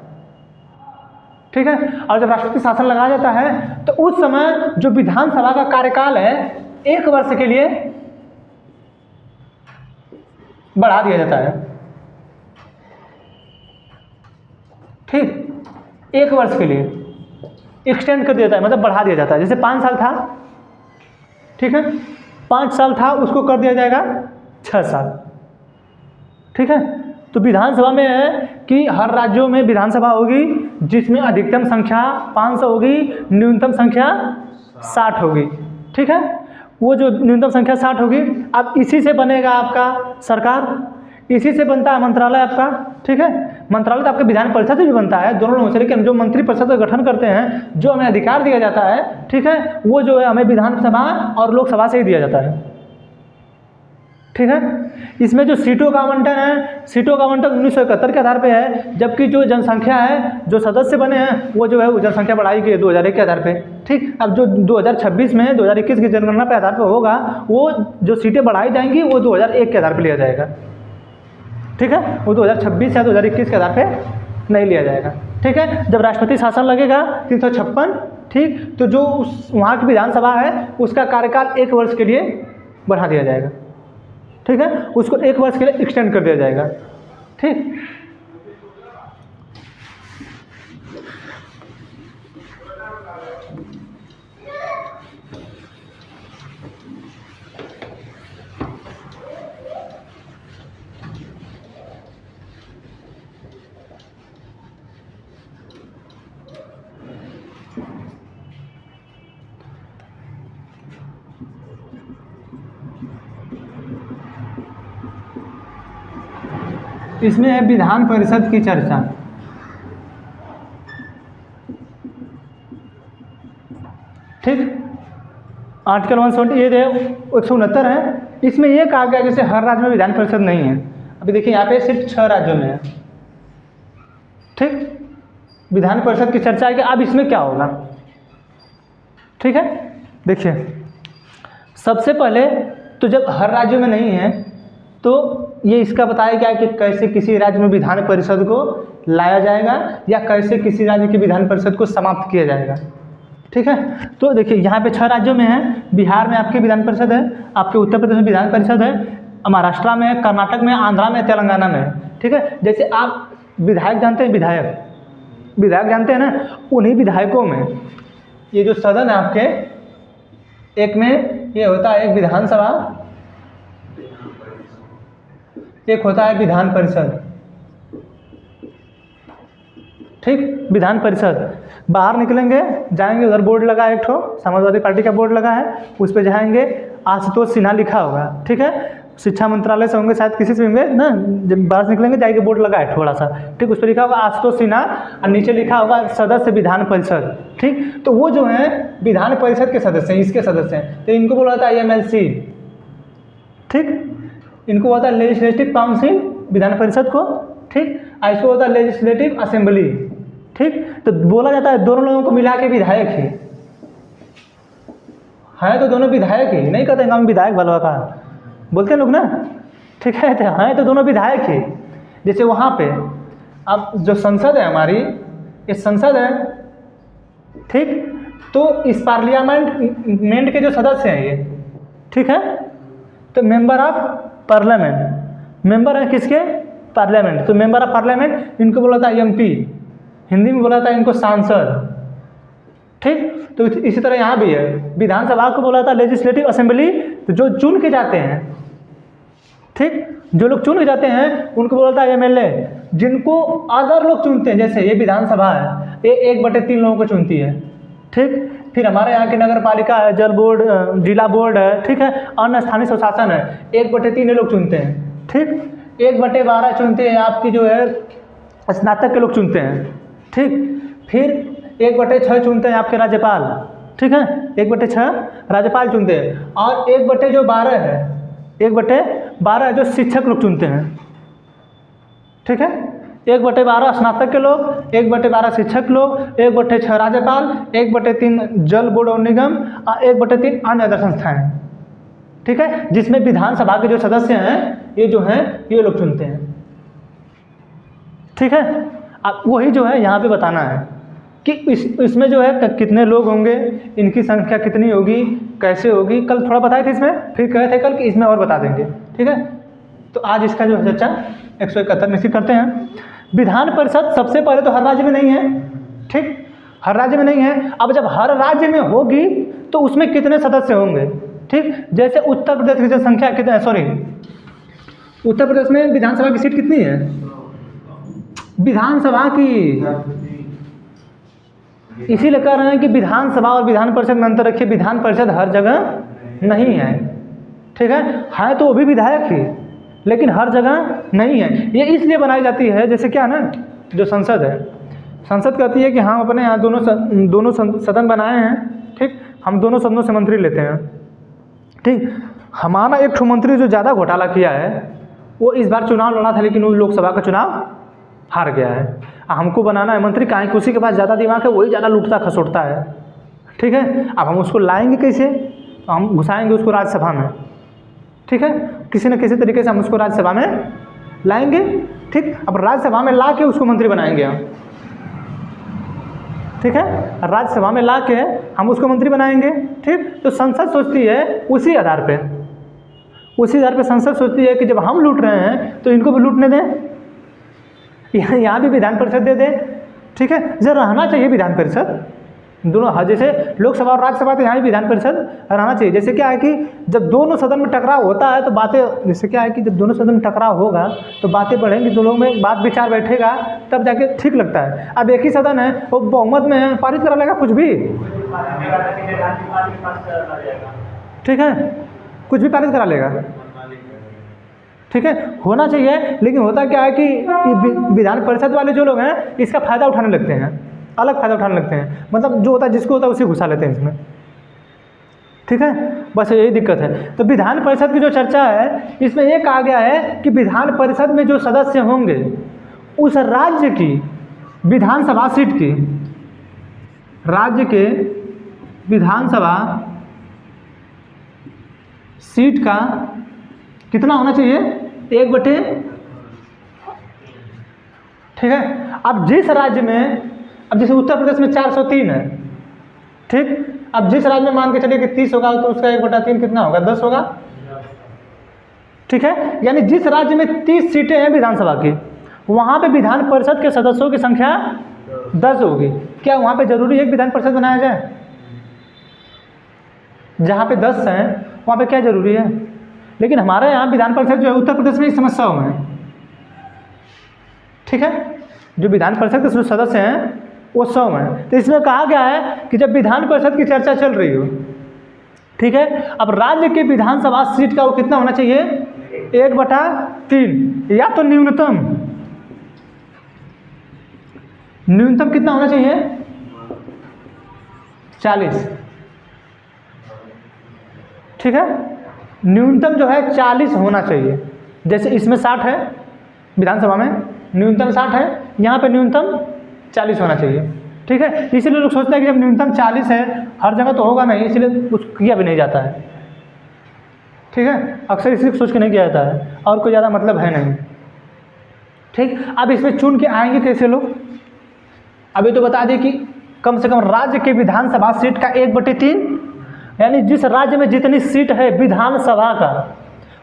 ठीक है। और जब राष्ट्रपति शासन लगाया जाता है तो उस समय जो विधानसभा का कार्यकाल है 1 वर्ष के लिए बढ़ा दिया जाता है, ठीक, 1 वर्ष के लिए एक्सटेंड कर दिया जाता है, मतलब बढ़ा दिया जाता है। जैसे 5 साल था, ठीक है, 5 साल था, उसको कर दिया जाएगा 6 साल, ठीक है। तो विधानसभा में है कि हर राज्यों में विधानसभा होगी जिसमें अधिकतम संख्या 500 होगी, न्यूनतम संख्या 60 होगी, ठीक है। वो जो न्यूनतम संख्या 60 होगी, अब इसी से बनेगा आपका सरकार, इसी से बनता है मंत्रालय आपका, ठीक है। मंत्रालय तो आपके विधान परिषद से भी बनता है, दोनों लोगों से, लेकिन जो मंत्री परिषद का गठन करते हैं, जो हमें अधिकार दिया जाता है, ठीक है, वो जो है हमें विधानसभा और लोकसभा से ही दिया जाता है, ठीक है। इसमें जो सीटों का आवंटन है, सीटों का आवंटन 1971 के आधार पे है, जबकि जो जनसंख्या है, जो सदस्य बने हैं वो जो है वो जनसंख्या बढ़ाई गई 2001 के आधार पे। ठीक, अब जो 2026 में 2021 की जनगणना पे आधार पे होगा, वो जो सीटें बढ़ाई जाएंगी वो 2001 के आधार पे लिया जाएगा। ठीक है, वो 2026 या 2021 के आधार पे नहीं लिया जाएगा। ठीक है, जब राष्ट्रपति शासन लगेगा 356, ठीक, तो जो उस वहाँ की विधानसभा है उसका कार्यकाल 1 वर्ष के लिए बढ़ा दिया जाएगा। ठीक है, उसको 1 वर्ष के लिए एक्सटेंड कर दिया जाएगा। ठीक, इसमें है विधान परिषद की चर्चा। ठीक, आर्टिकल 170 ये 169 है। इसमें ये कहा गया जैसे हर राज्य में विधान परिषद नहीं है। अभी देखिए यहाँ पे सिर्फ 6 राज्यों में है। ठीक, विधान परिषद की चर्चा है कि अब इसमें क्या होगा। ठीक है, देखिए सबसे पहले तो जब हर राज्य में नहीं है तो ये इसका बताया गया कि कैसे किसी राज्य में विधान परिषद को लाया जाएगा या कैसे किसी राज्य की विधान परिषद को समाप्त किया जाएगा। ठीक है, तो देखिए यहाँ पे 6 राज्यों में है। बिहार में आपकी विधान परिषद है, आपके उत्तर प्रदेश में विधान परिषद है, महाराष्ट्र में है, कर्नाटक में, आंध्रा में, तेलंगाना में है। ठीक है, जैसे आप विधायक जानते हैं, विधायक जानते हैं ना, उन्हीं विधायकों में ये जो सदन है आपके, एक में ये होता है एक विधानसभा, एक होता है विधान परिषद। ठीक, विधान परिषद बाहर निकलेंगे, जाएंगे, उधर बोर्ड लगा है, एक ठो समाजवादी पार्टी का बोर्ड लगा है, उस पर जाएंगे, आशुतोष सिन्हा लिखा होगा। ठीक है, शिक्षा मंत्रालय से होंगे, शायद किसी से होंगे ना, जब बाहर से निकलेंगे जाएंगे, बोर्ड लगा है थोड़ा सा। ठीक, उस पर लिखा होगा आशुतोष सिन्हा और नीचे लिखा होगा सदस्य विधान परिषद। ठीक, तो वो जो है विधान परिषद के सदस्य हैं, इसके सदस्य हैं, तो इनको बोला जाता है IMLC। ठीक, इनको होता है लेजिस्लेटिव काउंसिल विधान परिषद को। ठीक, और इसको होता है लेजिस्लेटिव असेंबली। ठीक, तो बोला जाता है दोनों लोगों को मिला के विधायक ही है, तो दोनों विधायक ही, नहीं कहते हम विधायक बलवा का बोलते हैं लोग ना। ठीक है, तो हैं तो दोनों विधायक ही। जैसे वहाँ पे अब जो संसद है हमारी, ये संसद है। ठीक, तो इस पार्लियामेंट के जो सदस्य हैं ये, ठीक है, तो मेंबर ऑफ पार्लियामेंट, मेंबर है किसके, पार्लियामेंट, तो मेंबर ऑफ पार्लियामेंट इनको बोला था MP, हिंदी में बोला था इनको सांसद। ठीक, तो इसी तरह यहाँ भी है, विधानसभा को बोला था लेजिस्लेटिव असेंबली, तो जो चुन के जाते हैं, ठीक, जो लोग चुन के जाते हैं उनको बोला था MLA, जिनको अदर लोग चुनते हैं, जैसे ये विधानसभा है, ये 1/3 लोगों को चुनती है। ठीक, फिर हमारे यहाँ की नगर पालिका है, जल बोर्ड, जिला बोर्ड है, ठीक है, अन्य स्थानीय स्वशासन है, 1/3 लोग चुनते हैं। ठीक, 1/12 चुनते हैं आपकी जो है स्नातक के लोग चुनते हैं। ठीक, फिर 1/6 चुनते हैं आपके राज्यपाल। ठीक है, 1/6 राज्यपाल चुनते हैं, और 1/12 है, 1/12 जो शिक्षक लोग चुनते हैं। ठीक है, 1/12 स्नातक के लोग, 1/12 शिक्षक लोग, 1/6 राज्यपाल, 1/3 जल बोर्ड और निगम, और 1/3 अन्य अदर संस्थाएं। ठीक है, जिसमें विधानसभा के जो सदस्य हैं ये जो हैं ये लोग चुनते हैं। ठीक है, अब वही जो है यहाँ पे बताना है कि इसमें जो है कितने लोग होंगे, इनकी संख्या कितनी होगी, कैसे होगी। कल थोड़ा बताए थे इसमें, फिर कहे थे कल कि इसमें और बता देंगे। ठीक है, तो आज इसका जो है चर्चा 171 में से करते हैं। विधान परिषद सबसे पहले तो हर राज्य में नहीं है। ठीक, हर राज्य में नहीं है। अब जब हर राज्य में होगी तो उसमें कितने सदस्य होंगे। ठीक, जैसे उत्तर प्रदेश की जनसंख्या कितने, सॉरी, उत्तर प्रदेश में विधानसभा की सीट कितनी है, विधानसभा की, इसीलिए कह रहे हैं कि विधानसभा और विधान परिषद में अंतर रखिए। विधान परिषद हर जगह नहीं है। ठीक है तो वो भी विधायक ही, लेकिन हर जगह नहीं है। ये इसलिए बनाई जाती है, जैसे क्या ना, जो संसद है, संसद कहती है कि हम अपने यहाँ दोनों सदन बनाए हैं। ठीक, हम दोनों सदनों से मंत्री लेते हैं। ठीक, हमारा एक ठो मंत्री जो ज़्यादा घोटाला किया है वो इस बार चुनाव लड़ा था, लेकिन वो लोकसभा का चुनाव हार गया है। हमको बनाना है मंत्री, काहे कि उसी के पास ज़्यादा दिमाग है, वही ज़्यादा लूटता खसोटता है। ठीक है, अब हम उसको लाएंगे कैसे? तो हम घुसाएंगे उसको राज्यसभा में। ठीक है, किसी न किसी तरीके से हम उसको राज्यसभा में लाएंगे। ठीक, अब राज्यसभा में ला के उसको मंत्री बनाएंगे हम। ठीक है, राज्यसभा में ला के हम उसको मंत्री बनाएंगे। ठीक, तो संसद सोचती है उसी आधार पे संसद सोचती है कि जब हम लूट रहे हैं तो इनको भी लूटने दें, यहाँ भी विधान परिषद दे दें। ठीक है, जब रहना चाहिए विधान परिषद दोनों, जैसे लोकसभा और राज्यसभा, तो यहाँ भी विधान परिषद रहना चाहिए। जैसे क्या है कि जब दोनों सदन में टकराव होता है तो बातें, जैसे क्या है कि जब दोनों सदन में टकराव होगा तो बातें बढ़ेंगी, दोनों में बात विचार बैठेगा, तब जाके ठीक लगता है। अब एक ही सदन है, वो बहुमत में है, पारित करा लेगा कुछ भी। ठीक है, कुछ भी पारित करा लेगा। ठीक है, होना चाहिए, लेकिन होता क्या है कि विधान परिषद वाले जो लोग हैं इसका फ़ायदा उठाने लगते हैं, अलग फ़ायदा उठाने लगते हैं। मतलब जो होता है, जिसको होता है उसे घुसा लेते हैं इसमें। ठीक है, बस यही दिक्कत है। तो विधान परिषद की जो चर्चा है इसमें ये कहा गया है कि विधान परिषद में जो सदस्य होंगे उस राज्य की विधानसभा सीट की, राज्य के विधानसभा सीट का कितना होना चाहिए? 1/। ठीक है, अब जिस राज्य में, अब जैसे उत्तर प्रदेश में 403 है। ठीक, अब जिस राज्य में मान के चलिए कि 30 होगा तो उसका 1/3 कितना होगा? 10 होगा। ठीक है, यानी जिस राज्य में 30 सीटें हैं विधानसभा की, वहाँ पे विधान परिषद के सदस्यों की संख्या 10 होगी। क्या वहाँ पे जरूरी है कि विधान परिषद बनाया जाए? जहाँ पे 10 हैं वहाँ पे क्या जरूरी है? लेकिन हमारे यहाँ विधान परिषद जो है उत्तर प्रदेश में इस समस्याओं में है। ठीक है, जो विधान परिषद के जो सदस्य हैं वो 100 हैं। तो इसमें कहा गया है कि जब विधान परिषद की चर्चा चल रही हो, ठीक है, अब राज्य के विधानसभा सीट का वो कितना होना चाहिए? 1/3, या तो न्यूनतम कितना होना चाहिए? 40। ठीक है, न्यूनतम जो है 40 होना चाहिए। जैसे इसमें 60 है, विधानसभा में न्यूनतम 60 है, यहाँ पे न्यूनतम 40 होना चाहिए। ठीक है, इसीलिए लोग सोचते हैं कि जब न्यूनतम 40 है, हर जगह तो होगा नहीं, इसलिए कुछ किया भी नहीं जाता है। ठीक है, अक्सर इसी सोच के नहीं किया जाता है, और कोई ज़्यादा मतलब है नहीं। ठीक, अब इसमें चुन के आएंगे कैसे लोग? अभी तो बता दें कि कम से कम राज्य के विधानसभा सीट का 1/3, यानी जिस राज्य में जितनी सीट है विधानसभा का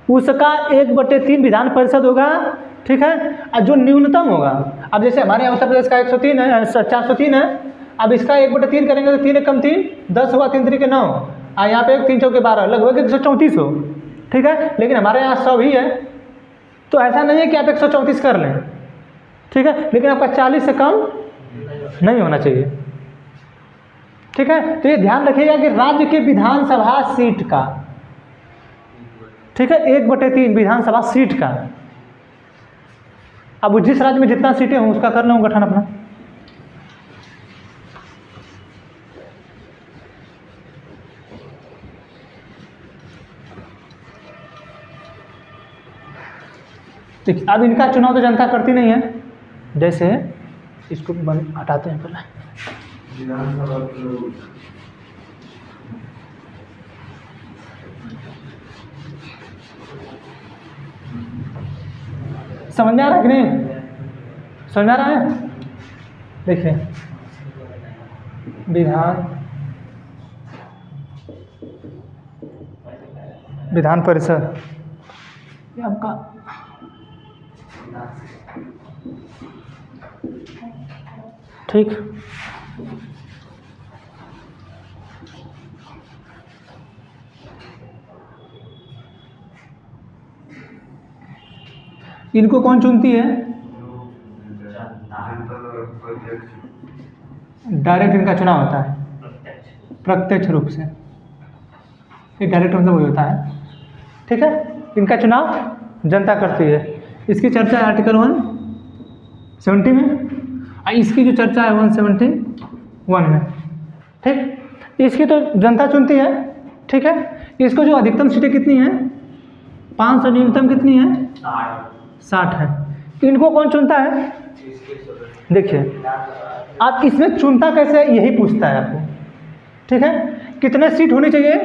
उसका 1/3 विधान परिषद होगा। ठीक है, और जो न्यूनतम होगा, अब जैसे हमारे यहाँ उत्तर प्रदेश का 103 है, 403 है, अब इसका 1/3 करेंगे तो 3 कम 3 10 होगा, 3 3 के 9, और यहाँ पे 3 चौके 12, लगभग 134 हो। ठीक है, लेकिन हमारे यहाँ 100 ही है, तो ऐसा नहीं है कि आप 134 कर लें। ठीक है, लेकिन आपका 40 से कम नहीं होना चाहिए। ठीक है, तो ये ध्यान रखिएगा कि राज्य के विधानसभा सीट का, ठीक है, 1/3 विधानसभा सीट का। अब जिस राज्य में जितना सीटें हों उसका कर लो गठन अपना। ठीक, अब इनका चुनाव तो जनता करती नहीं है। जैसे इसको बंद हटाते हैं पहले। विधानसभा के लोग समझ में आ रहा है कि नहीं? समझ में आ रहा है? देखिए, विधान परिषद ये आपका ठीक, इनको कौन चुनती है? डायरेक्ट इनका चुनाव होता है, प्रत्यक्ष रूप से। ये डायरेक्ट मतलब वही होता है। ठीक है, इनका चुनाव जनता करती है। इसकी चर्चा है आर्टिकल 170 में, और इसकी जो चर्चा है 171 में। ठीक, इसकी तो जनता चुनती है, ठीक है। इसको जो अधिकतम सीटें कितनी हैं 500, न्यूनतम कितनी है 60 है। इनको कौन चुनता है? देखिए आप इसमें चुनता कैसे है यही पूछता है आपको, ठीक है। कितने सीट होनी चाहिए?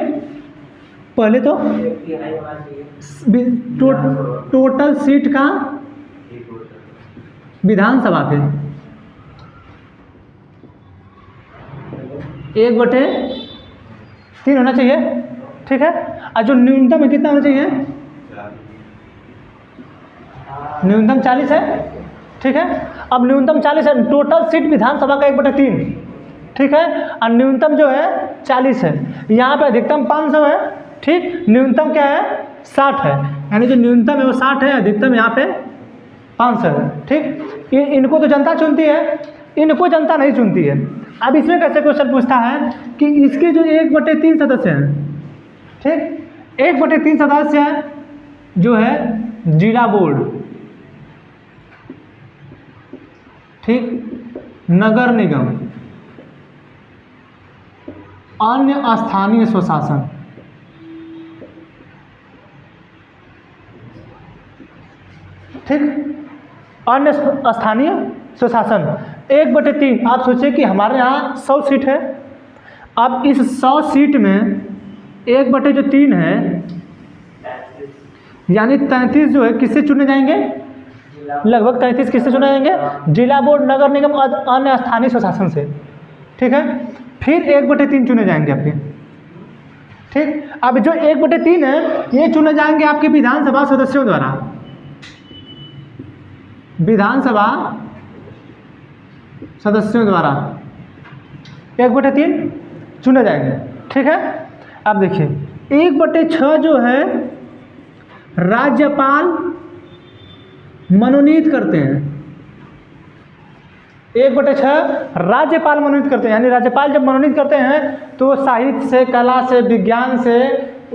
पहले तो टोटल सीट का विधानसभा के 1/3 होना चाहिए, ठीक है। और जो न्यूनतम है कितना होना चाहिए? न्यूनतम 40 है, ठीक है। अब न्यूनतम 40 है, टोटल सीट विधानसभा का 1/3, ठीक है। और न्यूनतम जो है 40 है। यहाँ पे अधिकतम 500 है, ठीक। न्यूनतम क्या है 60 है, यानी जो न्यूनतम है वो 60 है, अधिकतम यहाँ पे 500 है, ठीक। इनको तो जनता चुनती है, इनको जनता नहीं चुनती है। अब इसमें कैसे क्वेश्चन पूछता है कि इसके जो 1/3 सदस्य हैं, ठीक, 1/3 सदस्य है जो है जिला बोर्ड, ठीक, नगर निगम, अन्य स्थानीय स्वशासन, ठीक, अन्य स्थानीय स्वशासन 1/3। आप सोचिए कि हमारे यहाँ 100 सीट है। अब इस 100 सीट में 1/3 है, यानी 33 जो है किससे चुने जाएंगे? लगभग 33 किससे चुने जाएंगे? जिला बोर्ड, नगर निगम, अन्य स्थानीय स्वशासन से, ठीक है। फिर 1/3 चुने जाएंगे आपके, ठीक। अब जो 1/3 है ये चुने जाएंगे आपके विधानसभा सदस्यों द्वारा, विधानसभा सदस्यों द्वारा 1/3 चुने जाएंगे, ठीक है। अब देखिए 1/6 जो है राज्यपाल मनोनीत करते हैं, 1/6 राज्यपाल मनोनीत करते हैं, यानी राज्यपाल जब मनोनीत करते हैं तो साहित्य से, कला से, विज्ञान से,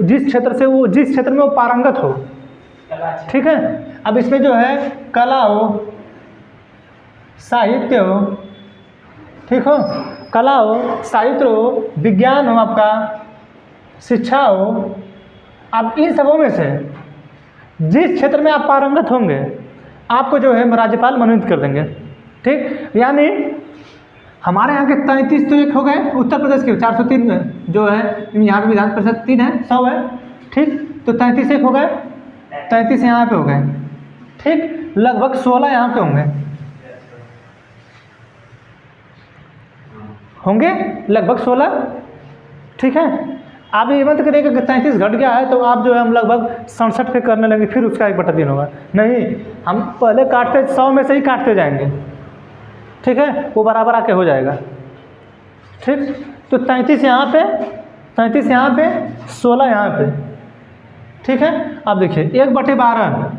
जिस क्षेत्र में वो पारंगत हो, ठीक है। अब इसमें जो है कला हो, साहित्य हो, ठीक हो, कला हो, साहित्य हो, विज्ञान हो, आपका शिक्षा हो। अब इन सबों में से जिस क्षेत्र में आप पारंगत होंगे आपको जो है राज्यपाल मनोनीत कर देंगे, ठीक। यानी हमारे यहाँ के 33 तो एक हो गए, उत्तर प्रदेश के 403 जो है यहाँ पे विधान परिषद 3 है, 100 है, ठीक। तो 33 एक हो गए, 33 यहाँ पे हो गए, ठीक। लगभग 16 यहाँ पे होंगे लगभग 16, ठीक है। आप ये मत करिएगा कि 33 घट गया है तो आप जो है हम लगभग 67 पे करने लगे फिर उसका 1/3 होगा, नहीं। हम पहले काटते 100 में से ही काटते जाएंगे, ठीक है, वो बराबर आके हो जाएगा, ठीक। तो 33 यहाँ पे, 33 यहाँ पे, 16 यहाँ पे, ठीक है। अब देखिए 1/12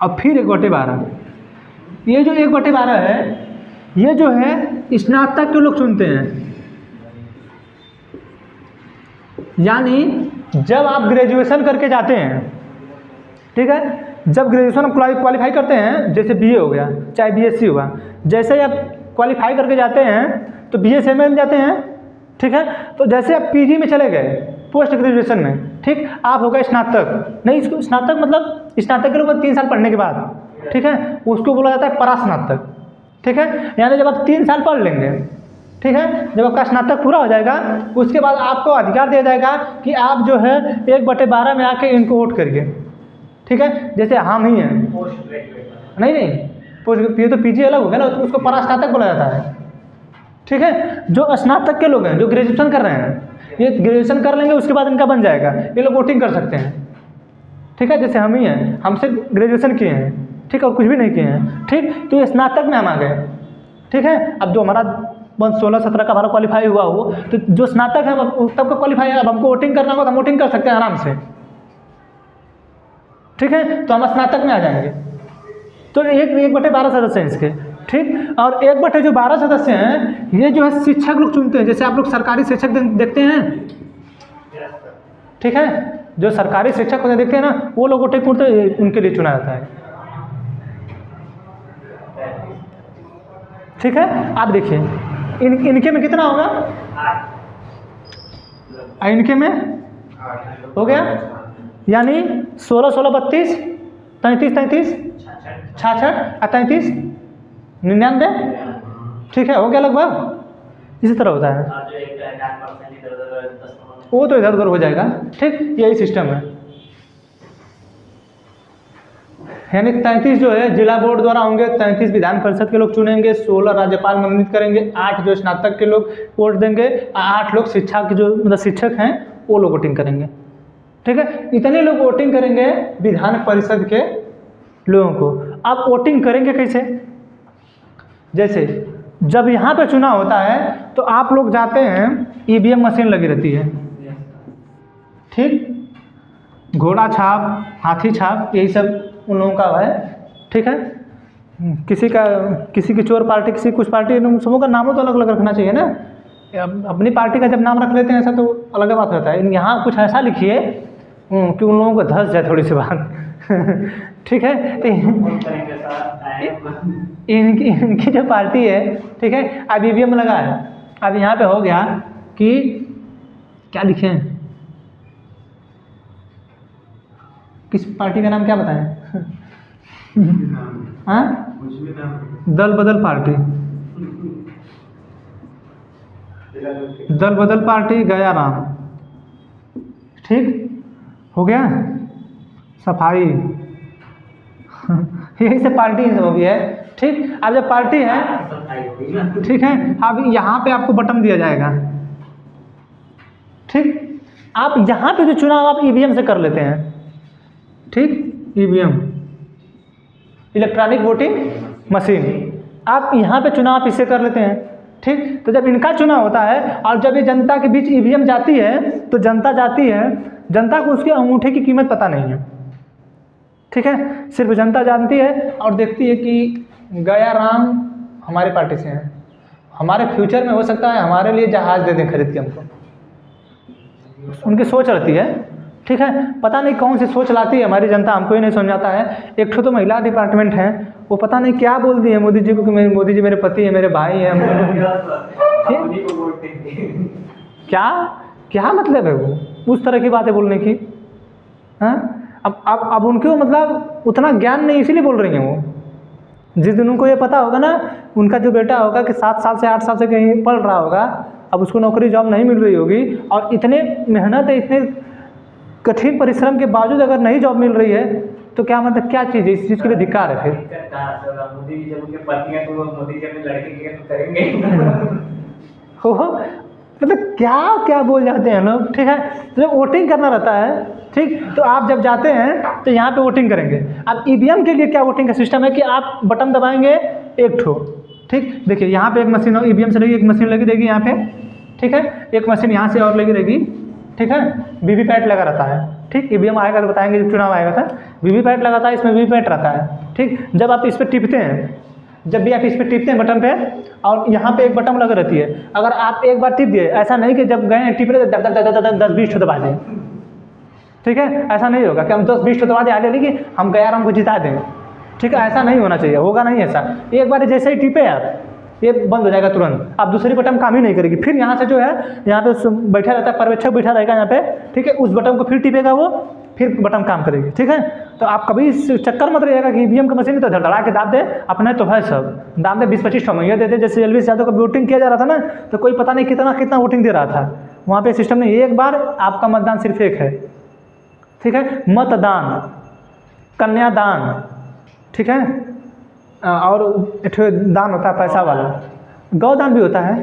अब फिर 1/12, ये जो 1/12 है ये जो है स्नातक के लोग चुनते हैं, यानी जब आप ग्रेजुएशन करके जाते हैं, ठीक है, जब ग्रेजुएशन क्वालिफाई करते हैं, जैसे बीए हो गया चाहे बीएससी हुआ, जैसे ही आप क्वालिफाई करके जाते हैं तो बीएसएमए में जाते हैं, ठीक है। तो जैसे आप पीजी में चले गए पोस्ट ग्रेजुएशन में, ठीक, आप हो गए स्नातक, नहीं इसको स्नातक मतलब स्नातक के लोग 3 साल पढ़ने के बाद, ठीक है, उसको बोला जाता है परास्नातक, ठीक है। यानी जब आप 3 साल पढ़ लेंगे, ठीक है, जब आपका स्नातक पूरा हो जाएगा उसके बाद आपको अधिकार दिया जाएगा कि आप जो है 1/12 में आके इनको वोट करिए, ठीक है। जैसे हम ही हैं, नहीं पोस्ट, ये तो पीजी अलग हो गया ना, तो उसको परास्नातक बोला जाता है, ठीक है। जो स्नातक के लोग हैं जो ग्रेजुएशन कर रहे हैं, ये ग्रेजुएशन कर लेंगे उसके बाद इनका बन जाएगा, ये लोग वोटिंग कर सकते हैं, ठीक है। जैसे हम ही हैं, हमसे ग्रेजुएशन किए हैं, ठीक है, और कुछ भी नहीं किए हैं, ठीक। तो ये स्नातक में हम आ गए, ठीक है। अब जो हमारा 16-17 का हमारा क्वालिफाई हुआ हो, तो जो स्नातक है तब का क्वालिफाई है, अब हमको वोटिंग करना होगा तो हम वोटिंग कर सकते हैं आराम से, ठीक है। तो हम स्नातक में आ जाएंगे। तो 1/12 सदस्य हैं इसके, ठीक। और 1/12 सदस्य हैं ये जो है शिक्षक लोग चुनते हैं, जैसे आप लोग सरकारी शिक्षक देखते हैं, ठीक है, जो सरकारी शिक्षक होते देखते हैं ना, वो लोग वोटिंग करते उनके लिए चुना जाता है, ठीक है। आप देखिए इनके में कितना होगा इनके में हो गया, यानी 16 16 32 33 33 66 और 33 99, ठीक है, हो गया लगभग। इसी तरह होता है, और जो एक 8% इधर उधर 10 वो तो इधर उधर हो जाएगा, ठीक, यही सिस्टम है। यानी 33 जो है जिला बोर्ड द्वारा होंगे, 33 विधान परिषद के लोग चुनेंगे, 16 राज्यपाल मनोनीत करेंगे, 8 जो स्नातक के लोग वोट देंगे, 8 लोग शिक्षा के जो मतलब शिक्षक हैं वो लोग वोटिंग करेंगे, ठीक है। इतने लोग वोटिंग करेंगे विधान परिषद के लोगों को। आप वोटिंग करेंगे कैसे? जैसे जब यहाँ पे चुनाव होता है तो आप लोग जाते हैं, ईवीएम मशीन लगी रहती है, ठीक, घोड़ा छाप, हाथी छाप, यही सब उन लोगों का है, ठीक है। किसी की चोर पार्टी, किसी कुछ पार्टी, इन सबों का नामों तो अलग अलग रखना चाहिए ना। अपनी पार्टी का जब नाम रख लेते हैं ऐसा तो अलग बात रहता है। यहाँ कुछ ऐसा लिखिए कि उन लोगों को धस जाए थोड़ी सी बात ठीक है। तो इनकी जो पार्टी है, ठीक है, अब ईवीएम लगा है, अब यहाँ पे हो गया कि क्या लिखे हैं, किस पार्टी का नाम क्या बताएं हाँ, दल बदल पार्टी, दल बदल पार्टी गया राम, ठीक हो गया, सफाई यही सब पार्टी सब हो गया है, ठीक। अब जब पार्टी है, ठीक है, अब यहाँ पे आपको बटन दिया जाएगा, ठीक। आप यहाँ पे जो चुनाव आप ईवीएम से कर लेते हैं, ठीक, ईवीएम इलेक्ट्रॉनिक वोटिंग मशीन, आप यहाँ पे चुनाव इससे कर लेते हैं, ठीक। तो जब इनका चुनाव होता है और जब ये जनता के बीच ईवीएम जाती है तो जनता जाती है, जनता को उसके अंगूठे की कीमत पता नहीं है, ठीक है, सिर्फ जनता जानती है और देखती है कि गया राम हमारी पार्टी से हैं, हमारे फ्यूचर में हो सकता है हमारे लिए जहाज़ दे दें खरीद के हमको, उनकी सोच रहती है, ठीक है। पता नहीं कौन सी सोच लाती है हमारी जनता, हमको ही नहीं समझ आता है। एक तो महिला डिपार्टमेंट है, वो पता नहीं क्या बोल दी है मोदी जी को कि मोदी जी मेरे पति है, मेरे भाई हैं, क्या मतलब है वो उस तरह की बातें बोलने की, हाँ। अब उनके मतलब उतना ज्ञान नहीं, इसीलिए बोल रही हैं वो। जिस दिन उनको ये पता होगा ना, उनका जो बेटा होगा कि 7 साल से 8 साल से कहीं पढ़ रहा होगा, अब उसको नौकरी जॉब नहीं मिल रही होगी और इतने मेहनत है, इतने कठिन परिश्रम के बावजूद अगर नहीं जॉब मिल रही है तो क्या मतलब क्या चीज़ है, इस चीज़ के लिए धिक्कार है। फिर मोदी जी जब उनके पति हैं तो मोदी जी अपने लड़के के तो करेंगे हो मतलब क्या बोल जाते हैं लोग, ठीक है। तो जब वोटिंग करना रहता है, ठीक, तो आप जब जाते हैं तो यहाँ पे वोटिंग करेंगे। अब ईवीएम के लिए क्या वोटिंग का सिस्टम है कि आप बटन दबाएंगे एक ठो, ठीक, देखिए यहाँ पे एक मशीन ईवीएम से लगी, एक मशीन लगी रहेगी यहाँ पे, ठीक है, एक मशीन यहाँ से और लगी रहेगी, ठीक है, वीवीपैट लगा रहता है, ठीक। ईवीएम आएगा तो बताएंगे जब चुनाव आएगा था, वीवीपैट लगा था, इसमें वीवीपैट रहता है, ठीक। जब आप इस पर टिपते हैं, जब भी आप इस पर टिपते हैं बटन पे, और यहाँ पे एक बटन लग रहती है, अगर आप एक बार टिप दिए, ऐसा नहीं कि जब गए टिप रहे 10-20 दबा दें, ठीक है, ऐसा नहीं होगा कि हम 10-20 दबा दें आगे कि हम गया राम को जिता दें, ठीक है, ऐसा नहीं होना चाहिए, होगा नहीं ऐसा। एक बार जैसे ही टिपे आप, ये बंद हो जाएगा तुरंत, अब दूसरी बटन काम ही नहीं करेगी। फिर यहाँ से जो है, यहाँ पे बैठा रहता है पर्यवेक्षक, बैठा रहेगा यहाँ पे, ठीक है, उस बटन को फिर टिपेगा वो, फिर बटन काम करेगी, ठीक है। तो आप कभी इस चक्कर मत रहिएगा कि ईवीएम का मशीन तो धड़धड़ा के दाब दे, अपने तो है सब दाम दे 20-25 ठमैया देते, जैसे एलवीस यादव का वोटिंग किया जा रहा था ना, तो कोई पता नहीं कितना वोटिंग दे रहा था वहाँ पे सिस्टम में। एक बार आपका मतदान सिर्फ एक है, ठीक है, मतदान, कन्यादान, ठीक है, और एक दान होता है पैसा वाला, गौदान भी होता है,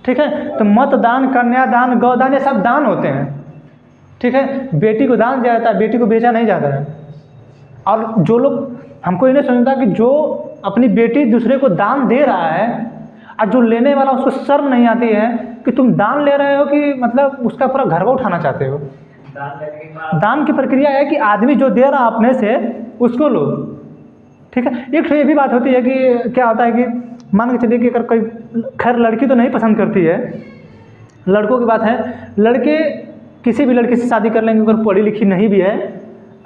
ठीक है। तो मतदान, कन्यादान, गौदान, ये सब दान होते हैं, ठीक है। बेटी को दान दिया जाता है, बेटी को बेचा नहीं जाता है। और जो लोग, हमको ये नहीं समझता कि जो अपनी बेटी दूसरे को दान दे रहा है और जो लेने वाला उसको शर्म नहीं आती है कि तुम दान ले रहे हो कि मतलब उसका पूरा घरवा उठाना चाहते हो। दान की प्रक्रिया है कि आदमी जो दे रहा अपने से उसको लो, ठीक है। एक तो ये भी बात होती है कि क्या होता है कि मान के चलिए कि अगर कोई, खैर लड़की तो नहीं पसंद करती है, लड़कों की बात है, लड़के किसी भी लड़की से शादी कर लेंगे अगर पढ़ी लिखी नहीं भी है,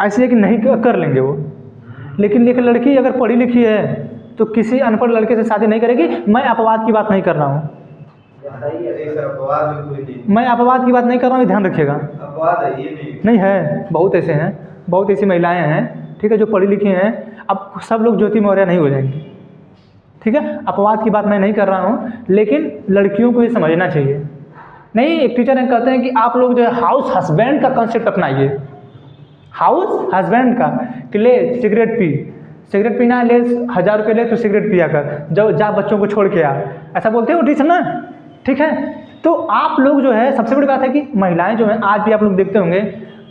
ऐसे है कि नहीं कर लेंगे वो। लेकिन लड़की अगर पढ़ी लिखी है तो किसी अनपढ़ लड़के से शादी नहीं करेगी। मैं अपवाद की बात नहीं कर रहा हूँ, ऐसा अपवाद भी कोई नहीं, मैं अपवाद की बात नहीं कर रहा हूँ, ध्यान रखिएगा। अपवाद है ये नहीं। नहीं है, बहुत ऐसे हैं, बहुत ऐसी महिलाएं हैं, ठीक है, जो पढ़ी लिखी हैं। अब सब लोग ज्योति मौर्य नहीं हो जाएंगे, ठीक है। अपवाद की बात मैं नहीं कर रहा हूँ, लेकिन लड़कियों को ये समझना चाहिए। नहीं, एक टीचर हैं कहते हैं कि आप लोग जो है हाउस हस्बैंड का कॉन्सेप्ट अपनाइए। हाउस हस्बैंड का कि ले सिगरेट पी, सिगरेट पीना है, ले 1000 रुपये ले तो सिगरेट पिया कर, जब जा बच्चों को छोड़ के आ, ऐसा बोलते हैं वो टीचर ना, ठीक है। तो आप लोग जो है, सबसे बड़ी बात है कि महिलाएं जो हैं, आज भी आप लोग देखते होंगे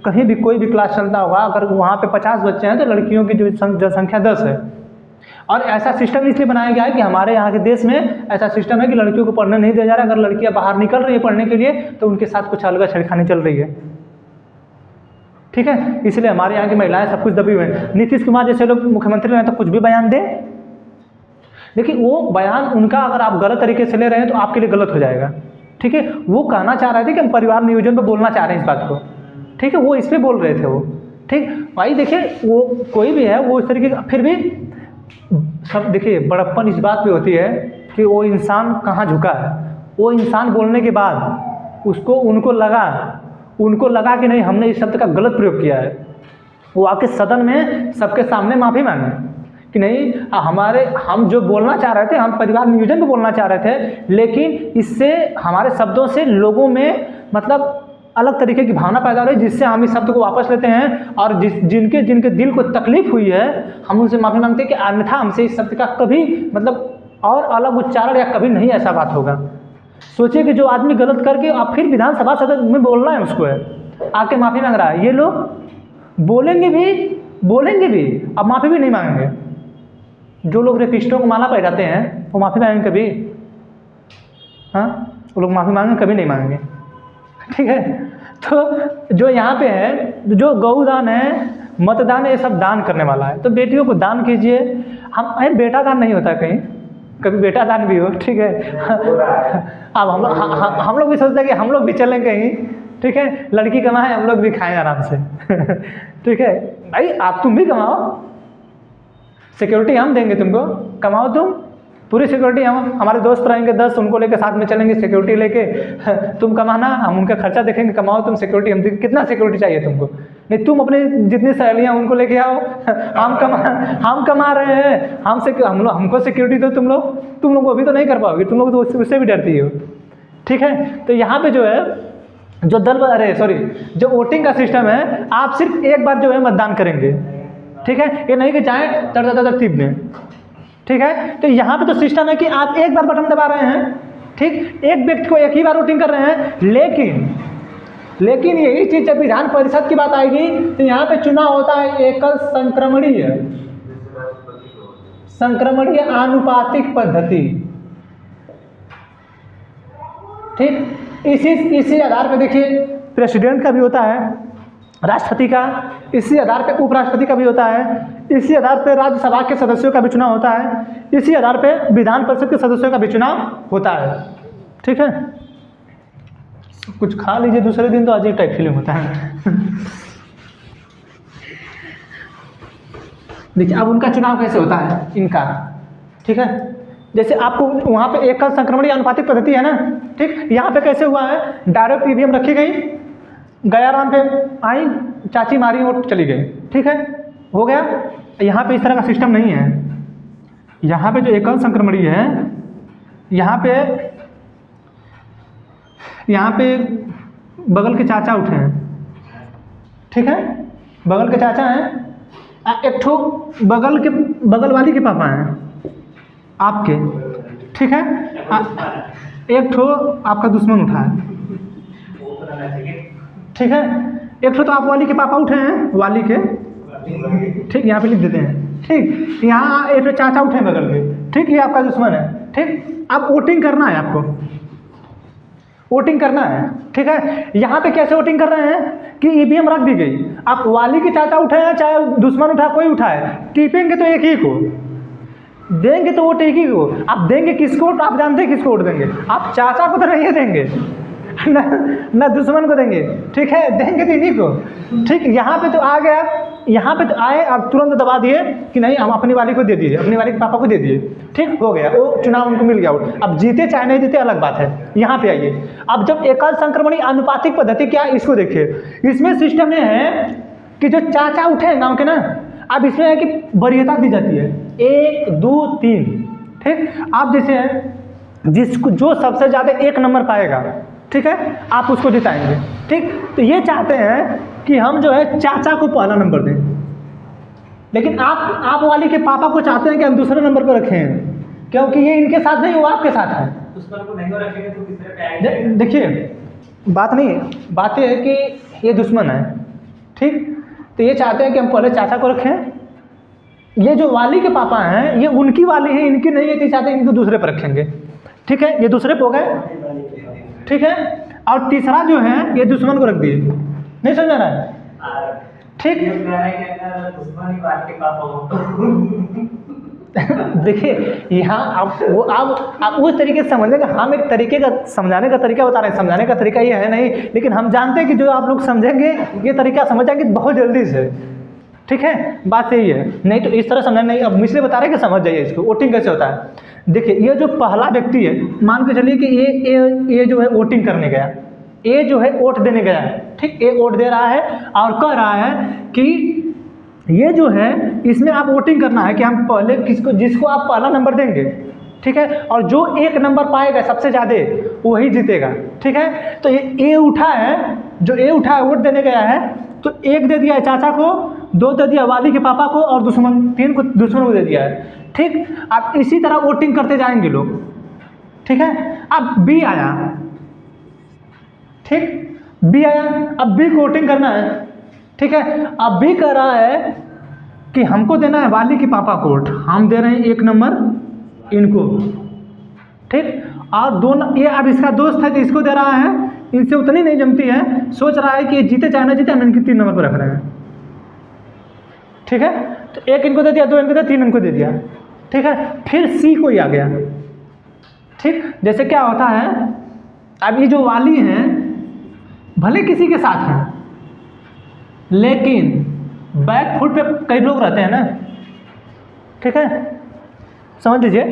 कहीं भी कोई भी क्लास चलता होगा, अगर वहाँ पे 50 बच्चे हैं तो लड़कियों की जो जनसंख्या 10 है। और ऐसा सिस्टम इसलिए बनाया गया है कि हमारे यहाँ के देश में ऐसा सिस्टम है कि लड़कियों को पढ़ने नहीं दिया जा रहा। अगर लड़कियाँ बाहर निकल रही है पढ़ने के लिए तो उनके साथ कुछ अलग छेड़खानी चल रही है, ठीक है। इसलिए हमारे यहाँ की महिलाएं सब कुछ दबी हुए हैं। नीतीश कुमार जैसे लोग मुख्यमंत्री रहे तो कुछ भी बयान दें, लेकिन वो बयान उनका अगर आप गलत तरीके से ले रहे हैं तो आपके लिए गलत हो जाएगा, ठीक है। वो कहना चाह रहे थे कि हम परिवार नियोजन पर बोलना चाह रहे हैं इस बात को, ठीक है, वो इस पर बोल रहे थे वो, ठीक। भाई देखिए, वो कोई भी है वो इस तरीके का, फिर भी सब देखिए बड़प्पन इस बात पे होती है कि वो इंसान कहाँ झुका है। वो इंसान बोलने के बाद उनको लगा कि नहीं हमने इस शब्द का गलत प्रयोग किया है, वो आके सदन में सबके सामने माफ़ी मांगे कि नहीं हम जो बोलना चाह रहे थे, हम परिवार नियोजन पे बोलना चाह रहे थे, लेकिन इससे हमारे शब्दों से लोगों में मतलब अलग तरीके की भावना पैदा हो रही है, जिससे हम इस शब्द को वापस लेते हैं। और जिनके दिल को तकलीफ हुई है, हम उनसे माफ़ी मांगते हैं कि अन्यथा हमसे इस शब्द का कभी मतलब और अलग उच्चारण या कभी नहीं ऐसा बात होगा। सोचिए कि जो आदमी गलत करके अब फिर विधानसभा सदन में बोलना है उसको है, आके माफ़ी मांग रहा है। ये लोग बोलेंगे भी अब माफ़ी भी नहीं मांगेंगे। जो लोग रेपिस्टों को माला पहनाते हैं वो माफ़ी मांगेंगे कभी? हाँ, वो लोग माफ़ी मांगेंगे? कभी नहीं मांगेंगे, ठीक है। तो जो यहाँ पे है, जो गौदान है, मतदान है, ये सब दान करने वाला है। तो बेटियों को दान कीजिए। बेटा दान नहीं होता कहीं, कभी बेटा दान भी हो, ठीक है। अब हम लोग भी सोचते हैं कि हम लोग भी चलें कहीं, ठीक है, लड़की कमाए हम लोग भी खाएं आराम से ठीक है भाई, तुम भी कमाओ, सिक्योरिटी हम देंगे तुमको, कमाओ तुम, पूरी सिक्योरिटी हमारे दोस्त रहेंगे 10, उनको लेके साथ में चलेंगे सिक्योरिटी लेके तुम कमाना, हम उनका खर्चा देखेंगे, कमाओ तुम, सिक्योरिटी हम देंगे। कितना सिक्योरिटी चाहिए तुमको? नहीं, तुम अपने जितनी सहेलियाँ उनको लेके आओ हम कमा रहे हैं, हमको सिक्योरिटी दो तुम लोग अभी तो नहीं कर पाओगे, तुम लोग तो उससे भी डरती हो, ठीक है। तो यहाँ पे जो है जो वोटिंग का सिस्टम है, आप सिर्फ एक बार जो है मतदान करेंगे, ठीक है। ये नहीं कि जाए तरतीब में, ठीक है। तो यहाँ पे तो सिस्टम है कि आप एक बार बटन दबा रहे हैं, ठीक, एक व्यक्ति को एक ही बार वोटिंग कर रहे हैं। लेकिन यही चीज़ जब विधान परिषद की बात आएगी तो यहाँ पे चुनाव होता है एकल संक्रमणीय आनुपातिक पद्धति, ठीक। इसी आधार पे देखिए प्रेसिडेंट का भी होता है, राष्ट्रपति का, इसी आधार पे उपराष्ट्रपति का भी होता है, इसी आधार पे राज्यसभा के सदस्यों का भी चुनाव होता है, इसी आधार पे विधान परिषद के सदस्यों का भी चुनाव होता है, ठीक है। कुछ खा लीजिए, दूसरे दिन तो अजीब टाइप फीलिंग होता है देखिए अब उनका चुनाव कैसे होता है इनका, ठीक है। जैसे आपको वहाँ पे एकल संक्रमणीय आनुपातिक पद्धति है ना, ठीक। यहाँ पे कैसे हुआ है, डायरेक्ट ईवीएम रखी गई, गयाराम पे आई, चाची मारी वोट चली गई, ठीक है, हो गया। यहाँ पे इस तरह का सिस्टम नहीं है। यहाँ पे जो एकल संक्रमणीय है, यहाँ पे बगल के चाचा उठे हैं, ठीक है, बगल के चाचा हैं, एक ठो बगल वाली के पापा हैं आपके, ठीक है, एक ठो आपका दुश्मन उठा है, ठीक है, एक ठो तो आप वाली के पापा उठे हैं, वाली के, ठीक, यहाँ पे लिख देते हैं, ठीक। यहाँ एक ठो चाचा उठे हैं बगल के, ठीक, ये आपका दुश्मन है, ठीक। अब वोटिंग करना है, आपको वोटिंग करना है, ठीक है। यहाँ पे कैसे वोटिंग कर रहे हैं कि ईवीएम रख दी गई, आप वाली के चाचा उठे हैं चाहे दुश्मन उठा, कोई उठाए, टिपेंगे तो एक ही को देंगे, तो वोट एक ही को। आप देंगे किसको, तो आप जानते हैं किसको वोट देंगे, आप चाचा को तो नहीं देंगे ना दुश्मन को देंगे, ठीक है, देंगे तो इन्हीं को, ठीक। यहाँ पे तो आ गया यहाँ पे तो आए, आप तुरंत दबा दिए कि नहीं हम अपनी वाली को दे दिए, अपनी वाली के पापा को दे दिए, ठीक हो गया, वो चुनाव उनको मिल गया वोट। अब जीते चाहे नहीं जीते अलग बात है। यहाँ पे आइए, अब जब एकल संक्रमणी आनुपातिक पद्धति क्या है इसको देखिए। इसमें सिस्टम ये है कि जो चाचा उठे गाँव के ना, अब इसमें है कि वरीयता दी जाती है 1 2 3, ठीक। आप जैसे जिसको जो सबसे ज़्यादा 1 नंबर पाएगा, ठीक है, आप उसको जिताएंगे, ठीक। तो ये चाहते हैं कि हम जो है चाचा को पहला नंबर दें, लेकिन आप वाली के पापा को चाहते हैं कि हम दूसरे नंबर पर रखें, क्योंकि ये इनके साथ नहीं, वो आपके साथ है। दुश्मन को नहीं रखेंगे तो तीसरे पे आएंगे। देखिए बात नहीं है, बात ये है कि ये दुश्मन है, ठीक। तो ये चाहते हैं कि हम पहले चाचा को रखें, ये जो वाली के पापा हैं ये उनकी वाली है, इनकी नहीं है, तो चाहते हैं इनको दूसरे पर रखेंगे, ठीक है। ये दूसरे पे हो गए, ठीक है। और तीसरा जो है ये दुश्मन को रख दिए, नहीं समझ आ रहा है, ठीक। ये कह रहा है कि अगर दुश्मन ही बात के पापा हो तो देखिए यहाँ आप उस तरीके से समझेंगे, हम एक तरीके का समझाने का तरीका बता रहे हैं, समझाने का तरीका ये है नहीं, लेकिन हम जानते हैं कि जो आप लोग समझेंगे ये तरीका समझ जाएंगे बहुत जल्दी से, ठीक है। बात यही है, नहीं तो इस तरह समझना नहीं। अब मिसले बता रहे हैं कि समझ जाइए इसको, वोटिंग कैसे होता है। देखिए ये जो पहला व्यक्ति है, मान के चलिए कि ये जो है वोटिंग करने गया, ये जो है वोट देने गया है, ठीक। ये वोट दे रहा है और कह रहा है कि ये जो है इसमें आप वोटिंग करना है कि हम पहले जिसको आप पहला नंबर देंगे, ठीक है, और जो 1 नंबर पाएगा सबसे ज़्यादा वही जीतेगा, ठीक है। तो ये उठा है, जो ये उठा है वोट देने गया है, तो 1 दे दिया है चाचा को, 2 दे दिया वाली के पापा को, और 3 को दुश्मन को दे दिया है, ठीक। अब इसी तरह वोटिंग करते जाएंगे लोग, ठीक है। अब बी आया, ठीक, बी आया, अब बी को वोटिंग करना है, ठीक है। अब बी कह रहा है कि हमको देना है वाली के पापा को वोट, हम दे रहे हैं 1 नंबर इनको, ठीक। और दोनों ये अब इसका दोस्त है तो इसको दे रहा है, इनसे उतनी नहीं जमती है, सोच रहा है कि जीते चाहे ना जीते हम इनके 3 नंबर पर रख रहे हैं, ठीक है। तो 1 इनको दे दिया, 2 इनको दे दिया, 3 इनको दे दिया, ठीक है। फिर सी कोई आ गया, ठीक। जैसे क्या होता है, अब ये जो वाली हैं भले किसी के साथ हैं, लेकिन बैक फुट पे कई लोग रहते हैं ना, ठीक है, समझ लीजिए।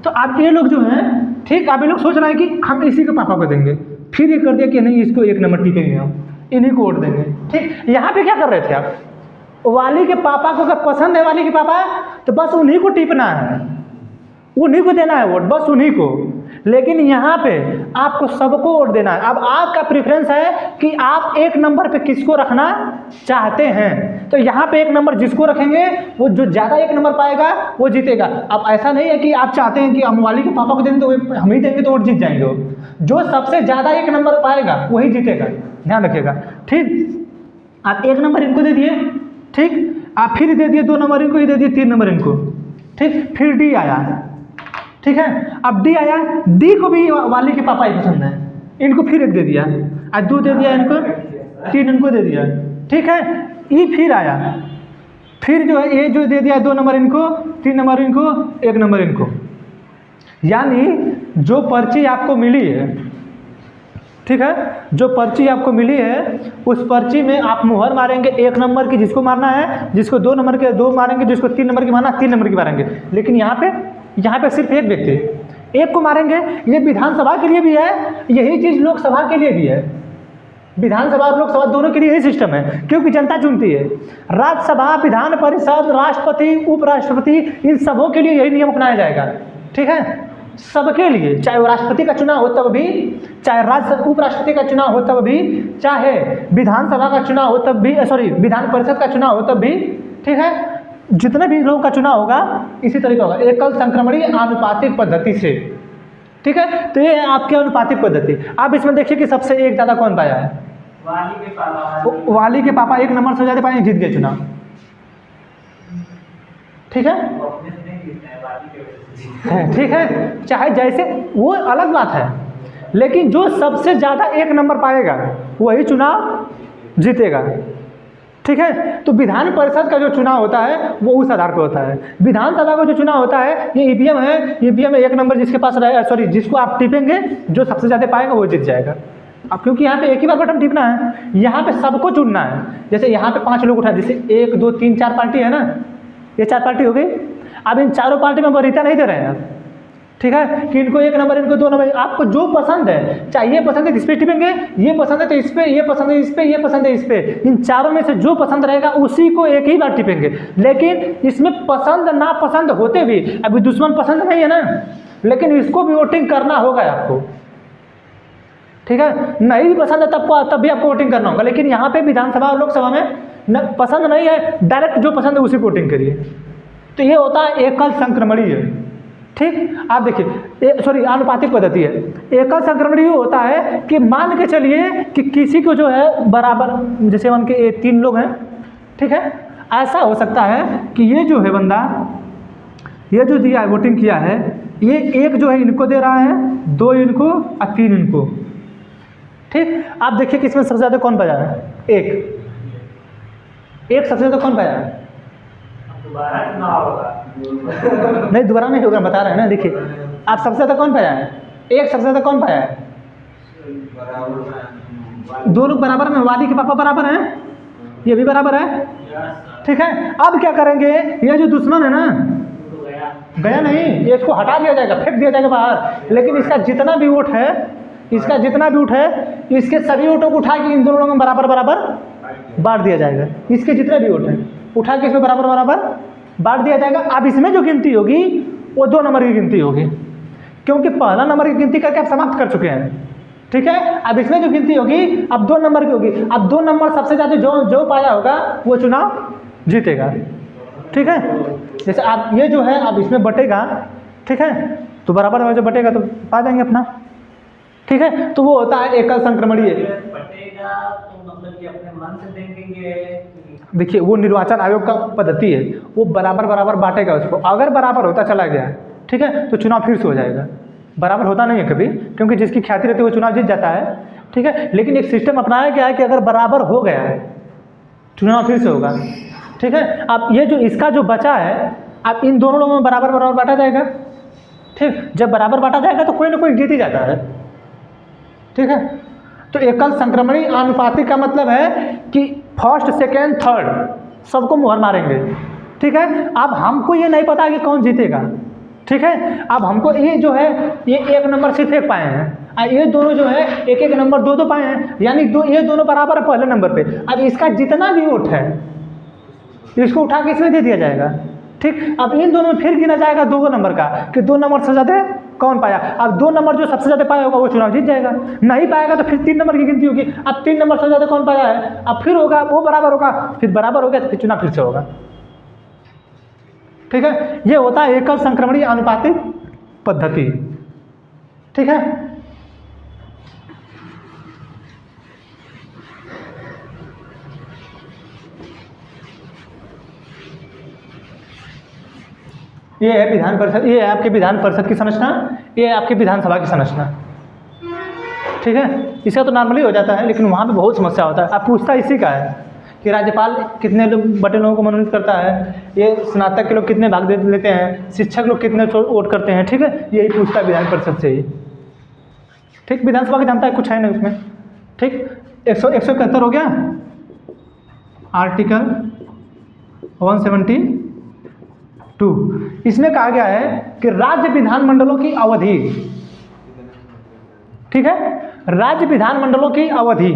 तो अब ये लोग जो हैं, ठीक, अब ये लोग सोच रहे हैं कि हम इसी के पापा को देंगे, फिर ये कर दिया कि नहीं इसको 1 नंबर टिकेंगे, हम इन्हीं को वोट देंगे, ठीक। यहाँ पे क्या कर रहे थे आप, वाली के पापा को अगर पसंद है वाली के पापा तो बस उन्हीं को टिपना है, उन्हीं को देना है वोट, बस उन्हीं को। लेकिन यहाँ पे आपको सबको वोट देना है। अब आपका प्रेफरेंस है कि आप 1 नंबर पे किसको रखना चाहते हैं, तो यहाँ पे 1 नंबर जिसको रखेंगे वो जो ज़्यादा 1 नंबर पाएगा वो जीतेगा। अब ऐसा नहीं है कि आप चाहते हैं कि हम वाली के पापा को देंगे तो हम ही देंगे तो वोट जीत जाएंगे, जो सबसे ज़्यादा 1 नंबर पाएगा वही जीतेगा, ध्यान रखिएगा, ठीक। आप 1 नंबर इनको दे दिए, ठीक, आप फिर दे दिए 2 नंबर इनको, ही दे दिए 3 नंबर इनको, ठीक। फिर डी आया, ठीक है। अब डी आया, डी को भी वाली के पापा ही पसंद है, इनको फिर 1 दे दिया, आज 2 दे दिया इनको, 3 इनको दे दिया, ठीक है। ई फिर आया, फिर जो है ये जो दे दिया 2 नंबर इनको, 3 नंबर इनको, 1 नंबर इनको। यानी जो पर्ची आपको मिली है, ठीक है, जो पर्ची आपको मिली है उस पर्ची में आप मुहर मारेंगे 1 नंबर की जिसको मारना है, जिसको 2 नंबर के 2 मारेंगे, जिसको 3 नंबर की मारना 3 नंबर की मारेंगे। लेकिन यहाँ पे सिर्फ एक व्यक्ति 1 को मारेंगे। ये विधानसभा के लिए भी है, यही चीज़ लोकसभा के लिए भी है। विधानसभा और लोकसभा दोनों के लिए यही सिस्टम है, क्योंकि जनता चुनती है। राज्यसभा, विधान परिषद, राष्ट्रपति, उपराष्ट्रपति, इन सबों के लिए यही नियम अपनाया जाएगा, ठीक है, सबके लिए, चाहे वो राष्ट्रपति का चुनाव हो तब भी, चाहे उपराष्ट्रपति का चुनाव हो तब भी, चाहे विधानसभा का चुनाव हो तब भी, विधान परिषद का चुनाव हो तब भी, ठीक है, जितने भी लोगों का चुनाव होगा इसी तरीके होगा, एकल संक्रमणीय आनुपातिक पद्धति से, ठीक है। तो ये है आपकी अनुपातिक पद्धति। आप इसमें देखिए कि सबसे 1 ज़्यादा कौन पाया है, वाली के पापा 1 नंबर से ज़्यादा पाए, जीत गए चुनाव, ठीक है, ठीक है। चाहे जैसे वो अलग बात है, लेकिन जो सबसे ज़्यादा 1 नंबर पाएगा वही चुनाव जीतेगा, ठीक है। तो विधान परिषद का जो चुनाव होता है वो उस आधार पर होता है। विधानसभा का जो चुनाव होता है ये ईवीएम है, ईवीएम में 1 नंबर जिसके पास रहे, जिसको आप टिपेंगे जो सबसे ज़्यादा पाएगा वो जीत जाएगा। अब क्योंकि यहाँ पे एक ही बार बटन टिपना है, यहाँ पे सबको चुनना है। जैसे यहाँ पे 5 लोग उठाए, जैसे 1 2 3 4 पार्टी है ना, ये 4 पार्टी हो गई। अब इन चारों पार्टी में वरीयता नहीं दे रहे हैं आप, ठीक है, कि इनको 1 नंबर, इनको 2 नंबर, आपको जो पसंद है, चाहे ये पसंद है तो इस पर टिपेंगे, ये पसंद है तो इस पर, ये पसंद है इस पर, ये पसंद है इस पर, इन चारों में से जो पसंद रहेगा उसी को एक ही बार टिपेंगे। लेकिन इसमें पसंद नापसंद होते भी, अभी दुश्मन पसंद नहीं है ना, लेकिन इसको भी वोटिंग करना होगा आपको, ठीक है। नहीं भी पसंद है तब भी आपको वोटिंग करना होगा। लेकिन यहाँ पे विधानसभा और लोकसभा में न पसंद नहीं है, डायरेक्ट जो पसंद है उसी को वोटिंग करिए। तो ये होता है एकल संक्रमणीय, ठीक। आप देखिए, सॉरी आनुपातिक पद्धति है। एकल संक्रमणीय होता है कि मान के चलिए कि किसी को जो है बराबर, जैसे मान के 3 लोग हैं, ठीक है, ऐसा हो सकता है कि ये जो है बंदा, ये जो दिया है वोटिंग किया है, ये 1 जो है इनको दे रहा है, 2 इनको और 3 इनको, ठीक। आप देखिए कि इसमें सबसे ज़्यादा कौन पाया है? एक सबसे ज़्यादा कौन पाया है? दोबारा चुनाव होगा। नहीं, दोबारा नहीं होगा, बता रहे हैं ना। देखिए आप सबसे ज़्यादा कौन पाया है? एक सबसे ज़्यादा कौन पाया है? बराबर 2 लोग बराबर में, वाली के पापा बराबर हैं, ये भी बराबर है, ठीक है। अब क्या करेंगे, ये जो दुश्मन है ना, गया नहीं, ये इसको हटा दिया जाएगा, फेंक दिया जाएगा बाहर। लेकिन इसका जितना भी वोट है, इसका जितना भी वोट है, इसके सभी वोटों को उठा के इन दोनों में बराबर बराबर बांट दिया जाएगा। इसके जितने भी वोट हैं उठा के इसमें बराबर बराबर बांट दिया जाएगा। अब इसमें जो गिनती होगी वो 2 नंबर की गिनती होगी, क्योंकि पहला नंबर की गिनती करके आप समाप्त कर चुके हैं, ठीक है। अब इसमें जो गिनती होगी अब 2 नंबर की होगी। अब 2 नंबर सबसे ज़्यादा जो पाया होगा वो चुनाव जीतेगा, ठीक है। जैसे आप ये जो है अब इसमें बटेगा, ठीक है, तो बराबर जो बटेगा तो पा जाएंगे अपना, ठीक है। तो वो होता है एकल संक्रमणीय। बटेगा तो मतलब कि अपने मन से देंगे। देखिए वो निर्वाचन आयोग का पद्धति है, वो बराबर बराबर बांटेगा उसको। अगर बराबर होता चला गया, ठीक है, तो चुनाव फिर से हो जाएगा। बराबर होता नहीं है कभी, क्योंकि जिसकी ख्याति रहती है वो चुनाव जीत जाता है, ठीक है। लेकिन एक सिस्टम अपनाया गया है कि अगर बराबर हो गया है चुनाव फिर से होगा, ठीक है। अब ये जो इसका जो बचा है, अब इन दोनों लोगों में बराबर बराबर बांटा जाएगा, ठीक। जब बराबर बांटा जाएगा तो कोई ना कोई जीत ही जाता है, ठीक है। तो एकल संक्रमणीय आनुपातिक का मतलब है कि फर्स्ट सेकेंड थर्ड सबको मुहर मारेंगे, ठीक है। अब हमको ये नहीं पता कि कौन जीतेगा, ठीक है। अब हमको ये जो है ये 1 नंबर सिर्फ 1 पाए हैं, और ये दोनों जो है 1 नंबर 2 पाए हैं, यानी ये दोनों बराबर है पहले नंबर पे। अब इसका जितना भी वोट है इसको उठा के इसमें दे दिया जाएगा, ठीक। अब इन दोनों में फिर गिना जाएगा 2 नंबर का कि 2 नंबर से ज़्यादा कौन पाया। अब 2 नंबर जो सबसे ज़्यादा पाया होगा वो चुनाव जीत जाएगा। नहीं पाएगा तो फिर 3 नंबर की गिनती होगी। अब 3 नंबर से ज़्यादा कौन पाया है, अब फिर होगा वो बराबर होगा, फिर बराबर हो गया तो फिर चुनाव फिर से होगा, ठीक है। ये होता है एकल संक्रमणीय आनुपातिक पद्धति, ठीक है। ये है विधान परिषद, ये है आपके विधान परिषद की संरचना, ये है आपकी विधानसभा की संरचना, ठीक है। इसका तो नॉर्मली हो जाता है, लेकिन वहाँ पे बहुत समस्या होता है। आप पूछता इसी का है कि राज्यपाल कितने बटे लोगों को मनोनीत करता है, ये स्नातक के लोग कितने भाग दे लेते हैं, शिक्षक लोग कितने वोट करते हैं, ठीक है। यही पूछता है विधान परिषद से ही, ठीक। विधानसभा का जानता है कुछ है नहीं उसमें, ठीक। 171 हो गया। आर्टिकल 172 इसमें कहा गया है कि राज्य विधानमंडलों की अवधि, ठीक है, राज्य विधानमंडलों की अवधि।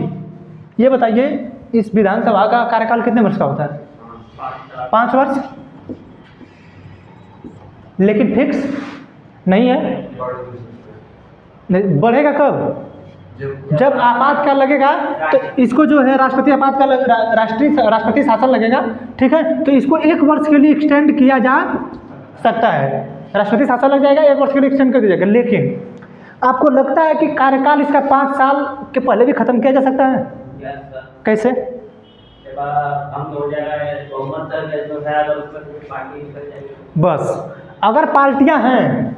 ये बताइए इस विधानसभा का कार्यकाल कितने वर्ष का होता है? 5 वर्ष, लेकिन फिक्स नहीं है। नहीं, बढ़ेगा कब? जब आपातकाल लगेगा तो इसको जो है राष्ट्रपति आपातकाल, राष्ट्रपति शासन लगेगा, ठीक है। तो इसको 1 वर्ष के लिए एक्सटेंड किया जा सकता है। राष्ट्रपति शासन लग जाएगा, 1 वर्ष के लिए एक्सटेंड कर दिया जाएगा। लेकिन आपको लगता है कि कार्यकाल इसका 5 साल के पहले भी खत्म किया जा सकता है? कैसे? बस अगर पार्टियां हैं,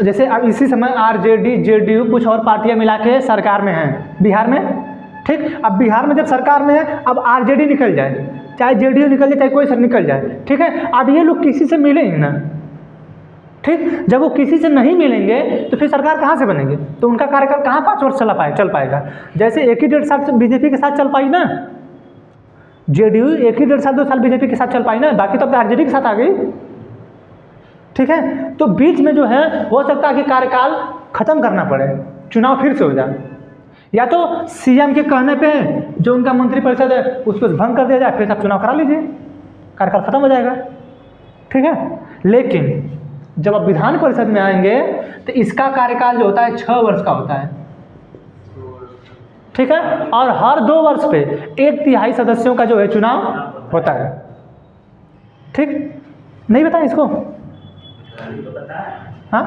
जैसे अब इसी समय आरजेडी, जेडीयू, कुछ और पार्टियां मिला के सरकार में हैं बिहार में, ठीक। अब बिहार में जब सरकार में है, अब आरजेडी निकल जाए, चाहे जेडीयू निकल जाए, चाहे कोई सर निकल जाए, ठीक है। अब ये लोग किसी से मिले ही ना, ठीक, जब वो किसी से नहीं मिलेंगे तो फिर सरकार कहाँ से बनेगी? तो उनका कार्यकाल कहाँ 5 वर्ष चल पाएगा? जैसे 1 ही 1.5 साल बीजेपी के साथ चल पाई ना, जेडीयू 1 ही 1.5 साल 2 साल बीजेपी के साथ चल पाई ना, बाकी तो अब आरजेडी के साथ आ गई। ठीक है, तो बीच में जो है हो सकता है कि कार्यकाल खत्म करना पड़े, चुनाव फिर से हो जाए, या तो सीएम के कहने पे जो उनका मंत्रिपरिषद है उसको भंग कर दिया जाए, फिर आप चुनाव करा लीजिए, कार्यकाल खत्म हो जाएगा। ठीक है, लेकिन जब आप विधान परिषद में आएंगे तो इसका कार्यकाल जो होता है 6 वर्ष का होता है। ठीक है, और हर 2 वर्ष पे 1/3 सदस्यों का जो है चुनाव होता है। ठीक, नहीं बताया इसको? हाँ,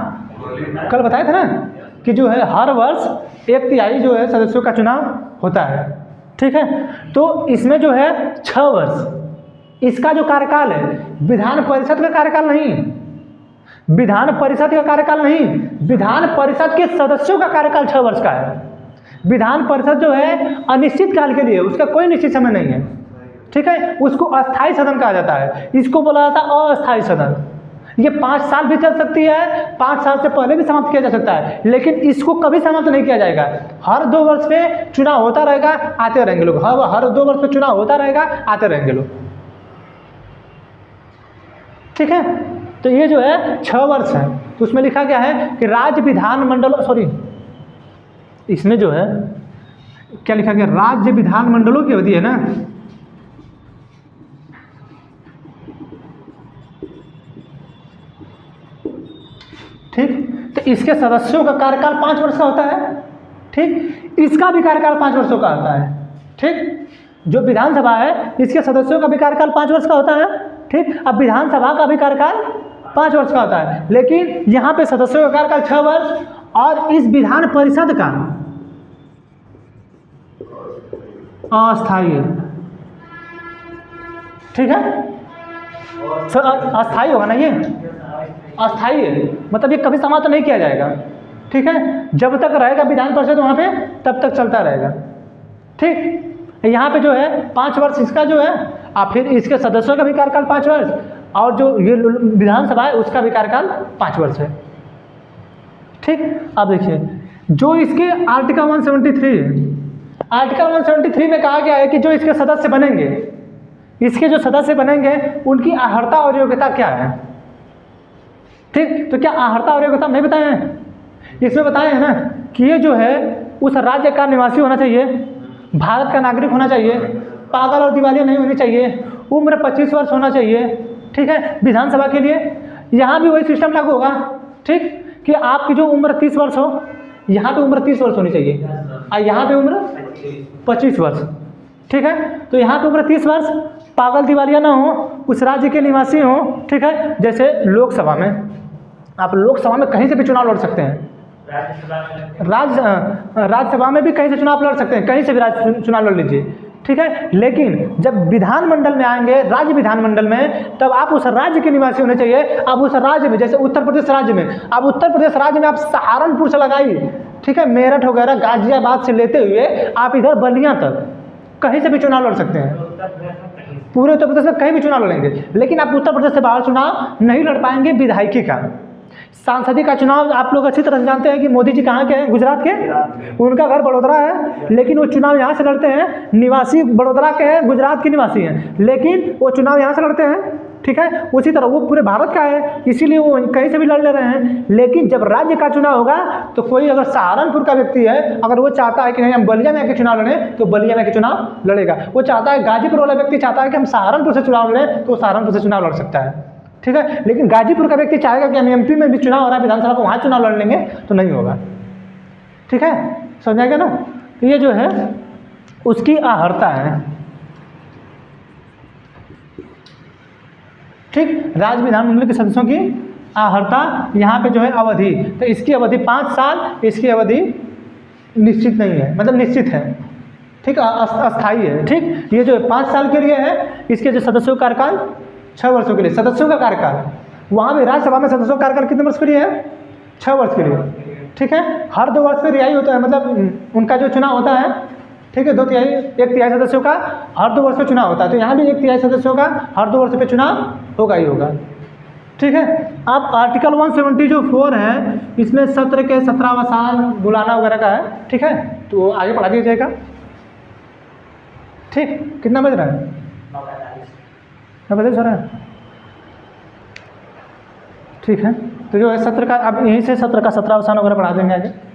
कल बताया था ना कि जो है हर वर्ष 1/3 जो है सदस्यों का चुनाव होता है। ठीक है, तो इसमें जो है 6 वर्ष इसका जो कार्यकाल है, विधान परिषद का कार्यकाल नहीं, विधान परिषद का कार्यकाल नहीं, विधान परिषद के सदस्यों का कार्यकाल 6 वर्ष का है। विधान परिषद जो है अनिश्चित काल के लिए, उसका कोई निश्चित समय नहीं है। ठीक है, उसको अस्थायी सदन कहा जाता है, इसको बोला जाता है अस्थायी सदन। ये 5 साल भी चल सकती है, 5 साल से पहले भी समाप्त किया जा सकता है, लेकिन इसको कभी समाप्त नहीं किया जाएगा। हर 2 वर्ष पे चुनाव होता रहेगा, आते रहेंगे लोग, हर 2 वर्ष पे चुनाव होता रहेगा, आते रहेंगे लोग। ठीक है, तो ये जो है 6 वर्ष है। तो उसमें लिखा गया है कि राज्य विधानमंडल, सॉरी इसमें जो है क्या लिखा गया, राज्य विधानमंडलों की अवधि है ना, ठीक, तो इसके सदस्यों का कार्यकाल 5 वर्ष का होता है। ठीक, इसका भी कार्यकाल 5 वर्षों का होता है। ठीक, जो विधानसभा है इसके सदस्यों का भी कार्यकाल 5 वर्ष का होता है। ठीक, अब विधानसभा का भी कार्यकाल 5 वर्ष का होता है, लेकिन यहाँ पे सदस्यों का कार्यकाल 6 वर्ष और इस विधान परिषद का अस्थायी है। ठीक है, अस्थायी होगा ना, ये अस्थायी है, मतलब ये कभी समाप्त नहीं किया जाएगा। ठीक है, जब तक रहेगा विधान परिषद वहाँ पे तब तक चलता रहेगा। ठीक, यहाँ पे जो है 5 वर्ष इसका जो है, और फिर इसके सदस्यों का भी कार्यकाल 5 वर्ष, और जो ये विधानसभा है उसका भी कार्यकाल 5 वर्ष है। ठीक, अब देखिए जो इसके आर्टिकल 173 है, आर्टिकल 173 में कहा गया है कि जो इसके सदस्य बनेंगे, इसके जो सदस्य बनेंगे उनकी अर्हता और योग्यता क्या है। ठीक, तो क्या अर्हता और योग्यता नहीं बताए हैं? इसमें बताए हैं ना कि ये जो है उस राज्य का निवासी होना चाहिए, भारत का नागरिक होना चाहिए, पागल और दिवालिया नहीं होनी चाहिए, उम्र 25 वर्ष होना चाहिए। ठीक है, विधानसभा के लिए यहाँ भी वही सिस्टम लागू होगा। ठीक, कि आपकी जो उम्र 30 वर्ष हो, यहाँ पे उम्र 30 वर्ष होनी चाहिए और यहाँ पे उम्र 25 वर्ष। ठीक है, तो यहाँ पे उम्र 30 वर्ष, पागल दिवालिया ना हो, उस राज्य के निवासी हो। ठीक है, जैसे लोकसभा में, आप लोकसभा में कहीं से भी चुनाव लड़ सकते हैं, राज्यसभा में भी कहीं से चुनाव लड़ सकते हैं, कहीं से भी चुनाव लड़ लीजिए। ठीक है, लेकिन जब विधानमंडल में आएंगे, राज्य विधानमंडल में, तब आप उस राज्य के निवासी होने चाहिए। अब उस राज्य में, जैसे उत्तर प्रदेश राज्य में, अब उत्तर प्रदेश राज्य में आप सहारनपुर से लगाइए, ठीक है, मेरठ वगैरह गाजियाबाद से लेते हुए आप इधर बलिया तक कहीं से भी चुनाव लड़ सकते हैं। पूरे उत्तर प्रदेश में कहीं भी चुनाव लड़ेंगे, लेकिन आप उत्तर प्रदेश से बाहर चुनाव नहीं लड़ पाएंगे। विधायकी का, सांसदीय का चुनाव आप लोग अच्छी तरह से जानते हैं कि मोदी जी कहाँ के हैं, गुजरात के, उनका घर बड़ोदरा है, लेकिन वो चुनाव यहाँ से लड़ते हैं। निवासी बड़ोदरा के हैं, गुजरात के निवासी हैं, लेकिन वो चुनाव यहाँ से लड़ते हैं। ठीक है, उसी तरह वो पूरे भारत का है, इसीलिए वो कहीं से भी लड़ ले रहे हैं। लेकिन जब राज्य का चुनाव होगा तो कोई अगर सहारनपुर का व्यक्ति है, अगर वो चाहता है कि नहीं हम बलिया में आके चुनाव लड़ें, तो बलिया में आके चुनाव लड़ेगा। वो चाहता है, गाजीपुर वाला व्यक्ति चाहता है कि हम सहारनपुर से चुनाव लड़ें, तो सहारनपुर से चुनाव लड़ सकता है। ठीक है, लेकिन गाजीपुर का व्यक्ति चाहेगा कि हम एमपी में भी चुनाव हो रहा है, विधानसभा को वहाँ चुनाव लड़ लेंगे, तो नहीं होगा। ठीक है, समझ आएगा ना। तो ये जो है उसकी अर्हता है। ठीक, राज्य विधानमंडल के सदस्यों की अर्हता, यहाँ पे जो है अवधि, तो इसकी अवधि 5 साल, इसकी अवधि निश्चित नहीं है, मतलब निश्चित है। ठीक, अस्थायी है। ठीक, ये जो 5 साल के लिए है, इसके जो सदस्यों का कार्यकाल 6 वर्षों के लिए, सदस्यों का कार्यकाल। वहाँ भी राज्यसभा में सदस्यों का कार्यकाल कितने वर्ष के लिए है? 6 वर्ष के लिए। ठीक है, हर 2 वर्ष में रिहाई होता है, मतलब उनका जो चुनाव होता है। ठीक है, 1/3 सदस्यों का हर 2 वर्ष में चुनाव होता है, तो यहाँ भी 1/3 सदस्यों का हर 2 वर्ष पे चुनाव होगा ही होगा। ठीक है। अब आर्टिकल 174 है, इसमें सत्र के 17 अवसान बुलाना वगैरह का है, ठीक है। तो आगे पढ़ा दिया जाएगा। ठीक, कितना बज रहा है? 9 बजे हो रहा है। ठीक है, तो जो है सत्र का अब यहीं से सत्र का 17 अवसान वगैरह पढ़ा देंगे आगे।